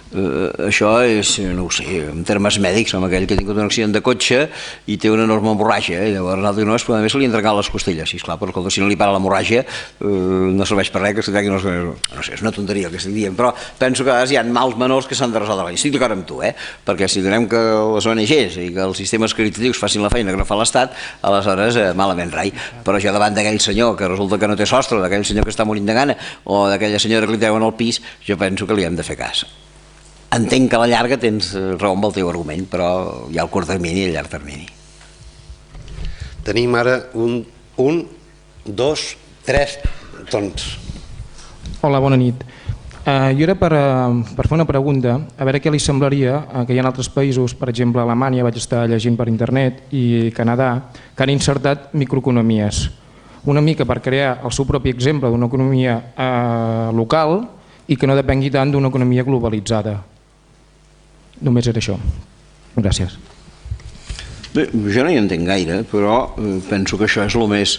Això és, no ho sé, en termes mèdics, amb aquell que ha tingut un accident de cotxe i té una enorme hemorràgia, i llavors l'altre no és, però a més se li han trencat les costelles, i esclar, però si no li para l'hemorràgia no serveix per res que se tregui, no sé, és una tonteria el que estic dient, però penso que hi ha mals menors que s'han de resoldre. Estic d'acord amb tu, perquè si donem que les ONGs i que els sistemes caritatius facin la feina que no fa l'Estat, aleshores malament rai, però jo davant d'aquell senyor que resulta que no té sostre, d'aquell senyor que està morint de gana, o d'aquella senyora que li treuen al pis, jo penso que li hem de fer cas. Entenc que a la llarga tens raó amb el teu argument, però hi ha el curt termini i el llarg termini. Tenim ara un, dos, tres torns. Hola, bona nit. Jo era per fer una pregunta, a veure què li semblaria que hi ha altres països, per exemple Alemanya, vaig estar llegint per internet, i Canadà, que han insertat microeconomies, una mica per crear el seu propi exemple d'una economia local i que no depengui tant d'una economia globalitzada. Només era això. Gràcies. Bé, jo no hi entenc gaire, però penso que això és el més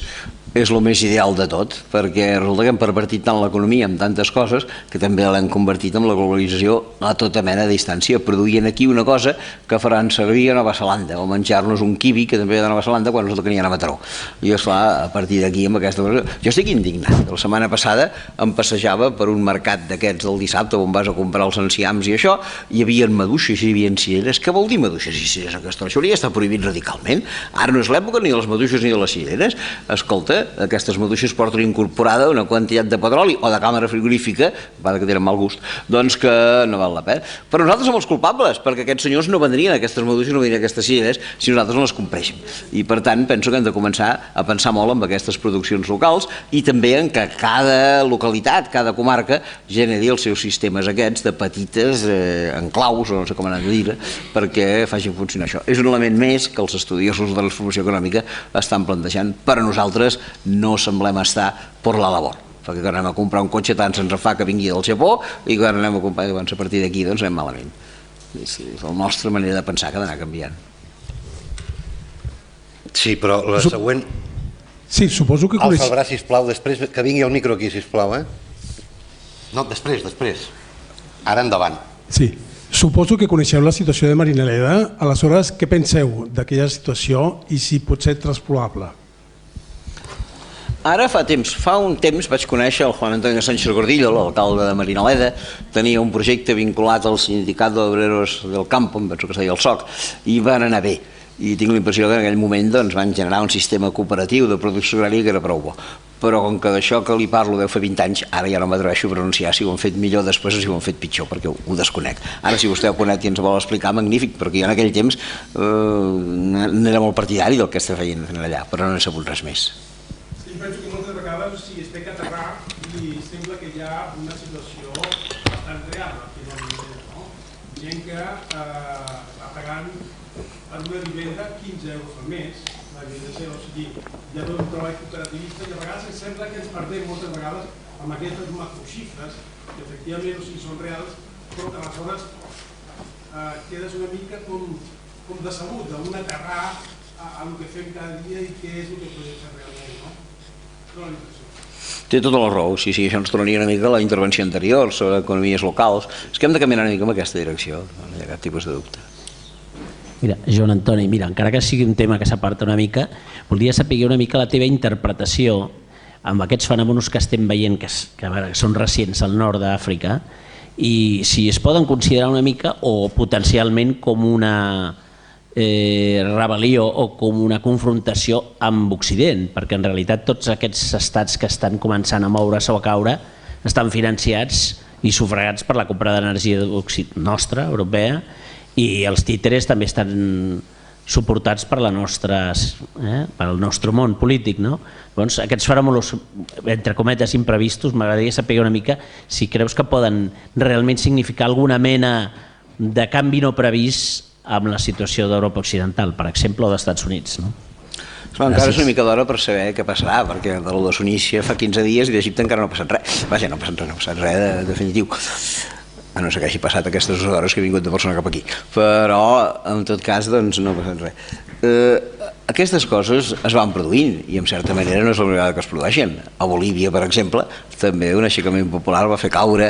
és el més ideal de tot, perquè resulta que hem pervertit tant l'economia amb tantes coses que també l'hem convertit en la globalització a tota mena de distància, produint aquí una cosa que faran servir a Nova Zelanda, o menjar-nos un kiwi que també ve de Nova Zelanda quan resulta que n'hi ha a Mataró. I esclar, a partir d'aquí amb aquesta cosa... Jo estic indignat. La setmana passada em passejava per un mercat d'aquests del dissabte on vas a comprar els enciams i això, hi havia maduixes i hi havia cireres. Què vol dir maduixes i cireres? Aquesta hauria d'estar prohibit radicalment. Ara no és l'època ni de les maduixes ni de les cireres. Escolta, aquestes maduixes porten incorporada una quantitat de petroli o de càmera frigorífica, va que tenen mal gust, doncs que no val la pena. Però nosaltres som els culpables, perquè aquests senyors no vendrien aquestes maduixes, no vendrien aquestes cireres si nosaltres no les compréssim. I per tant penso que hem de començar a pensar molt en aquestes produccions locals i també en que cada localitat, cada comarca generi els seus sistemes aquests de petites enclaus, o no sé com han de dir, perquè facin funcionar això. És un element més que els estudiosos de la transformació econòmica estan plantejant. Per a nosaltres no semblem estar per la labor, perquè quan anem a comprar un cotxe tant se'ns fa que vingui del Japó i quan anem a comprar a partir d'aquí doncs anem malament. És la nostra manera de pensar que ha d'anar canviant. Sí, però la següent... Sí, suposo que... Alfa el braç, sisplau, després que vingui el micro aquí, sisplau, No, després. Ara endavant. Sí, suposo que coneixeu la situació de Marinaleda. Aleshores, què penseu d'aquella situació i si pot ser transpolable? Ara fa un temps vaig conèixer el Juan Antonio Sánchez Gordillo, l'alcalde de Marinaleda, tenia un projecte vinculat al Sindicat d'Obreros del Campo, em penso que es deia el SOC, i van anar bé. I tinc la impressió que en aquell moment van generar un sistema cooperatiu de producció agrària que era prou bo. Però com que d'això que li parlo deu fer 20 anys, ara ja no m'atreveixo a pronunciar si ho han fet millor després o si ho han fet pitjor, perquè ho desconec. Ara si vostè ho conec i ens vol explicar, magnífic, perquè jo en aquell temps n'era molt partidari del que està feien allà, però no he sabut res més. Sí, penso que moltes vegades es té que aterrar i sembla que hi ha una situació bastant real aquí a Marinaleda, no? Gent que està pagant per una vivenda 15 euros al mes, la vivenda, o sigui, hi ha tot un treball cooperativista i a vegades ens sembla que ens perdem moltes vegades amb aquestes macroxifres, que efectivament són reals, però que aleshores quedes una mica com decebut, d'un aterrar a el que fem cada dia i què és el que podem fer realment, no? Té tota la raó, sí, això ens tornaria una mica a la intervenció anterior sobre economies locals. És que hem de caminar una mica en aquesta direcció, no hi ha cap tipus de dubte. Mira, Joan Antoni, encara que sigui un tema que s'aparta una mica, voldria saber una mica la teva interpretació amb aquests fenòmenos que estem veient, que són recents al nord d'Àfrica, i si es poden considerar una mica o potencialment com una rebel·lió o com una confrontació amb Occident, perquè en realitat tots aquests estats que estan començant a moure's o a caure estan financiats i sufragats per la compra d'energia nostra, europea, i els títeres també estan suportats per pel nostre món polític. Llavors, aquests fenòmenos, entre cometes, imprevistos, m'agradaria saber una mica si creus que poden realment significar alguna mena de canvi no previst amb la situació d'Europa Occidental, per exemple, o dels Estats Units. Encara és una mica d'hora per saber què passarà, perquè de lo de Tunísia fa 15 dies i d'Egipte encara no ha passat res. Vaja, no ha passat res de definitiu. A no ser que hagi passat aquestes hores que he vingut de persona cap aquí. Però, en tot cas, doncs no ha passat res. Aquestes coses es van produint i en certa manera no és la primera vegada que es produeixen. A Bolívia, per exemple, també un aixecament popular va fer caure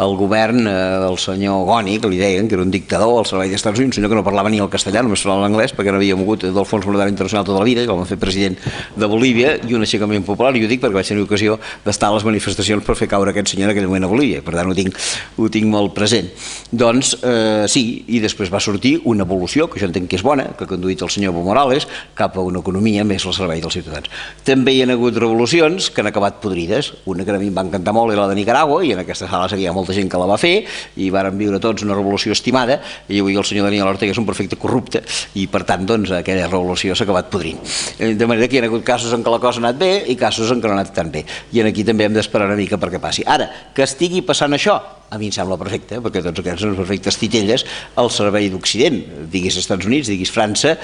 el govern del senyor Goni, que li deien que era un dictador al servei dels Estats Units, un senyor que no parlava ni el castellà, només parlava l'anglès perquè no havia mogut del Fons Monetari Internacional tota la vida, i el van fer president de Bolívia, i un aixecament popular, i ho dic perquè vaig tenir ocasió d'estar a les manifestacions per fer caure aquest senyor en aquell moment a Bolívia, per tant ho tinc molt present. Doncs sí, i després va sortir una evolució, que jo entenc que és bona, que ha conduït el senyor Evo Morales cap a una economia més al servei dels ciutadans. També hi ha hagut revolucions que han acabat podrides. Una que a mi em va encantar molt era la de Nicaragua, i en aquesta sala hi ha molta gent que la va fer, i varen viure tots una revolució estimada, i avui el senyor Daniel Ortega és un perfecte corrupte, i per tant aquella revolució s'ha acabat podrint. De manera que hi ha hagut casos en què la cosa ha anat bé i casos en què no ha anat tan bé. I aquí també hem d'esperar una mica perquè passi. Ara, que estigui passant això, a mi em sembla perfecte, perquè tots aquests són perfectes titelles al servei d'Occident, diguis Estats Units, diguis França,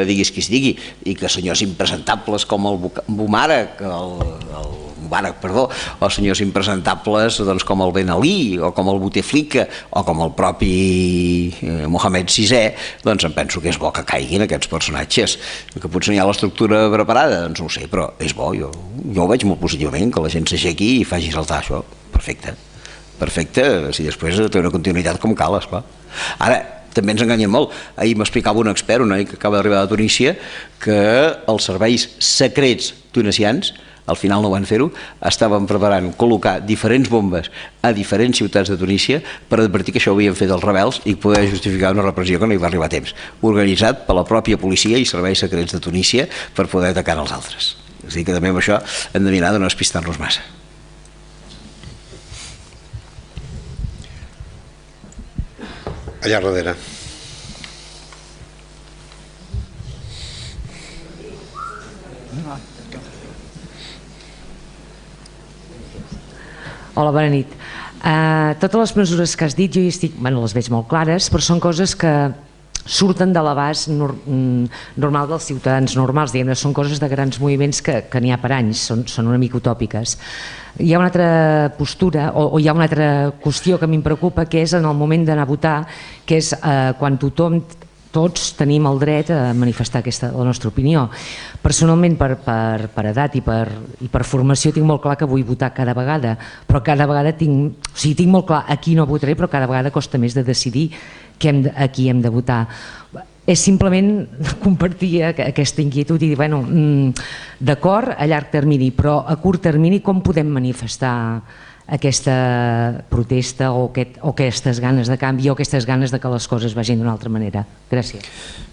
diguis qui es digui, i que senyors impresentables com el Bumara, que el Mubarak, perdó, o senyors impresentables com el Ben Ali o com el Bouteflika o com el propi Mohamed VI, doncs em penso que és bo que caiguin aquests personatges, que potser no hi ha l'estructura preparada, doncs no ho sé, però és bo, jo ho veig molt positivament, que la gent s'aixequi i faci saltar això, perfecte, si després té una continuïtat com cal, esclar. Ara, també ens enganyen molt. Ahir m'explicava un expert, un noi que acaba d'arribar de Tunísia, que els serveis secrets tunisians, al final no van fer-ho, estaven preparant col·locar diferents bombes a diferents ciutats de Tunísia per advertir que això ho havien fet els rebels i poder justificar una repressió que no hi va arribar a temps, organitzat per la pròpia policia i serveis secrets de Tunísia per poder atacar els altres. És a dir, que també amb això hem de mirar de no despistar-nos massa. Allà darrere. Hola, bona nit. Totes les mesures que has dit jo hi estic, les veig molt clares, però són coses que surten de l'abast normal dels ciutadans normals, diguem-ne, són coses de grans moviments que n'hi ha per anys, són una mica utòpiques. Hi ha una altra postura, o hi ha una altra qüestió que a mi em preocupa, que és en el moment d'anar a votar, que és quan tots tenim el dret a manifestar la nostra opinió. Personalment, per edat i per formació, tinc molt clar que vull votar cada vegada, però cada vegada tinc molt clar a qui no votaré, però cada vegada costa més de decidir a qui hem de votar. És simplement compartir aquesta inquietud i dir, bueno, d'acord a llarg termini, però a curt termini com podem manifestar aquesta protesta o aquestes ganes de canvi o aquestes ganes de que les coses vagin d'una altra manera. Gràcies.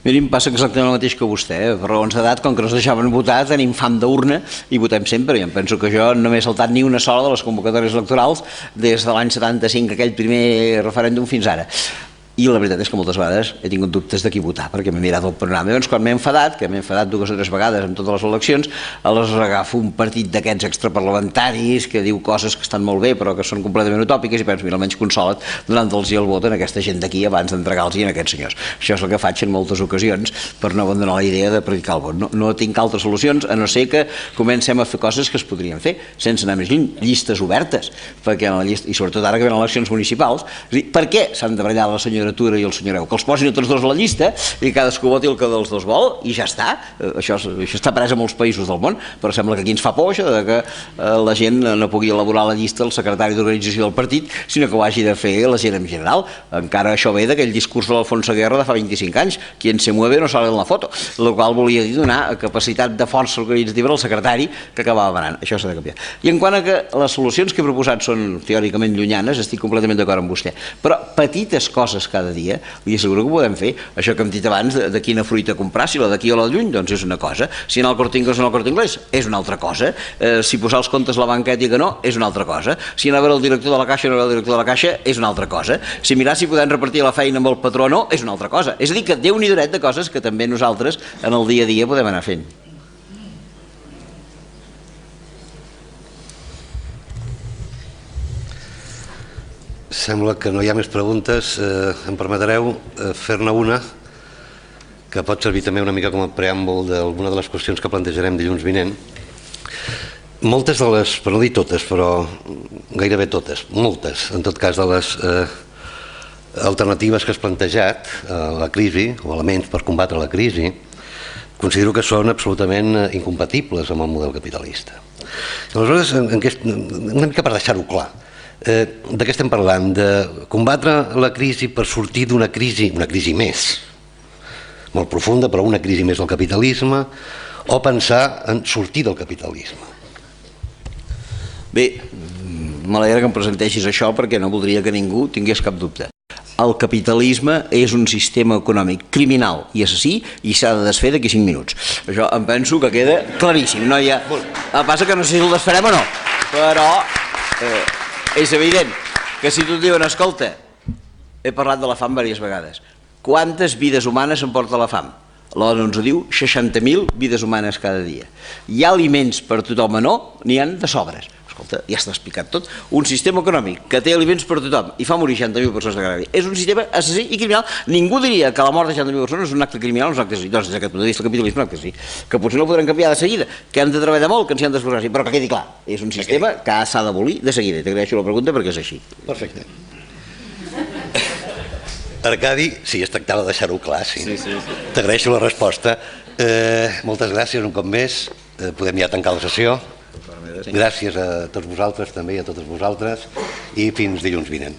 Miri, em passa exactament el mateix que vostè. Per raons d'edat, com que no es deixaven votar, tenim fam d'urna i votem sempre. I em penso que jo no m'he saltat ni una sola de les convocatòries electorals des de l'any 75, aquell primer referèndum, fins ara. I la veritat és que moltes vegades he tingut dubtes de qui votar, perquè m'he mirat el panorama. Llavors, quan m'he enfadat, que m'he enfadat 2 o 3 vegades en totes les eleccions, aleshores agafo un partit d'aquests extraparlamentaris que diu coses que estan molt bé però que són completament utòpiques i penso, mira, almenys consola't donant-los el vot a aquesta gent d'aquí abans d'entregar-los a aquests senyors. Això és el que faig en moltes ocasions per no abandonar la idea de predicar el vot. No tinc altres solucions, a no ser que comencem a fer coses que es podrien fer, sense anar més lluny, llistes obertes, perquè i sobretot ara que venen eleccions municipals, per què s'han de barallar la senyora Tura i el senyor Heu? Que els posin a tots dos a la llista i cadascú voti el que dels dos vol i ja està. Això està pres a molts països del món, però sembla que aquí ens fa por això de que la gent no pugui elaborar la llista el secretari d'organització del partit, sinó que ho hagi de fer la gent en general. Encara això ve d'aquell discurs de l'Alfonso Guerra de fa 25 anys, quien se mueve no sale en la foto, el qual volia dir donar capacitat de força organitzativa al secretari que acabava manant. Això s'ha de canviar. I en quant a que les solucions que he proposat són teòricament llunyanes, estic completament d'acord amb vostè, però petites coses cada dia, li asseguro que ho podem fer. Això que hem dit abans de quina fruita comprar, si la d'aquí o la de lluny, doncs és una cosa. Si anar al Corte Inglés o no al Corte Inglés, és una altra cosa. Si posar els comptes a la banqueta i que no, és una altra cosa. Si anar a veure el director de la Caixa o no veure el director de la Caixa, és una altra cosa. Si mirar si podem repartir la feina amb el patró o no, és una altra cosa. És a dir, que déu-n'hi-do de coses que també nosaltres en el dia a dia podem anar fent. Sembla que no hi ha més preguntes. Em permetreu fer-ne una que pot servir també una mica com a preàmbul d'alguna de les qüestions que plantejarem dilluns vinent. Moltes de les, per no dir totes, però gairebé totes, moltes, en tot cas, de les alternatives que has plantejat a la crisi, o elements per combatre la crisi, considero que són absolutament incompatibles amb el model capitalista. Aleshores, una mica per deixar-ho clar, de què estem parlant? De combatre la crisi per sortir d'una crisi més, molt profunda, però una crisi més del capitalisme, o pensar en sortir del capitalisme? Bé, m'alegra que em presenteixis això perquè no voldria que ningú tingués cap dubte. El capitalisme és un sistema econòmic criminal i assassí i s'ha de desfer d'aquí 5 minuts. Això em penso que queda claríssim. El que passa que no sé si el desfarem o no, però és evident que si tu et diuen, escolta, he parlat de la fam diverses vegades, quantes vides humanes s'emporta la fam? L'ONU ens ho diu, 60.000 vides humanes cada dia. Hi ha aliments per tothom o no? N'hi ha de sobres. escolta, ja està explicat tot. Un sistema econòmic que té aliments per tothom i fa morir 60.000 persones de cada dia. És un sistema assassí i criminal. Ningú diria que la mort de 60.000 persones és un acte criminal o un acte assassí. Doncs des d'aquest punt de vista el capitalisme és un acte assassí. Que potser no el podrem canviar de seguida, que hem de treballar molt, que ens hi han d'esforçar, però que quedi clar. És un sistema que s'ha d'abolir de seguida. T'agraeixo la pregunta perquè és així. Perfecte. Arcadi, sí, es tractava de deixar-ho clar, sí. T'agraeixo la resposta. Moltes gràcies un cop més. Podem ja tancar la sessió. Gràcies a tots vosaltres, també a totes vosaltres, i fins dilluns vinent.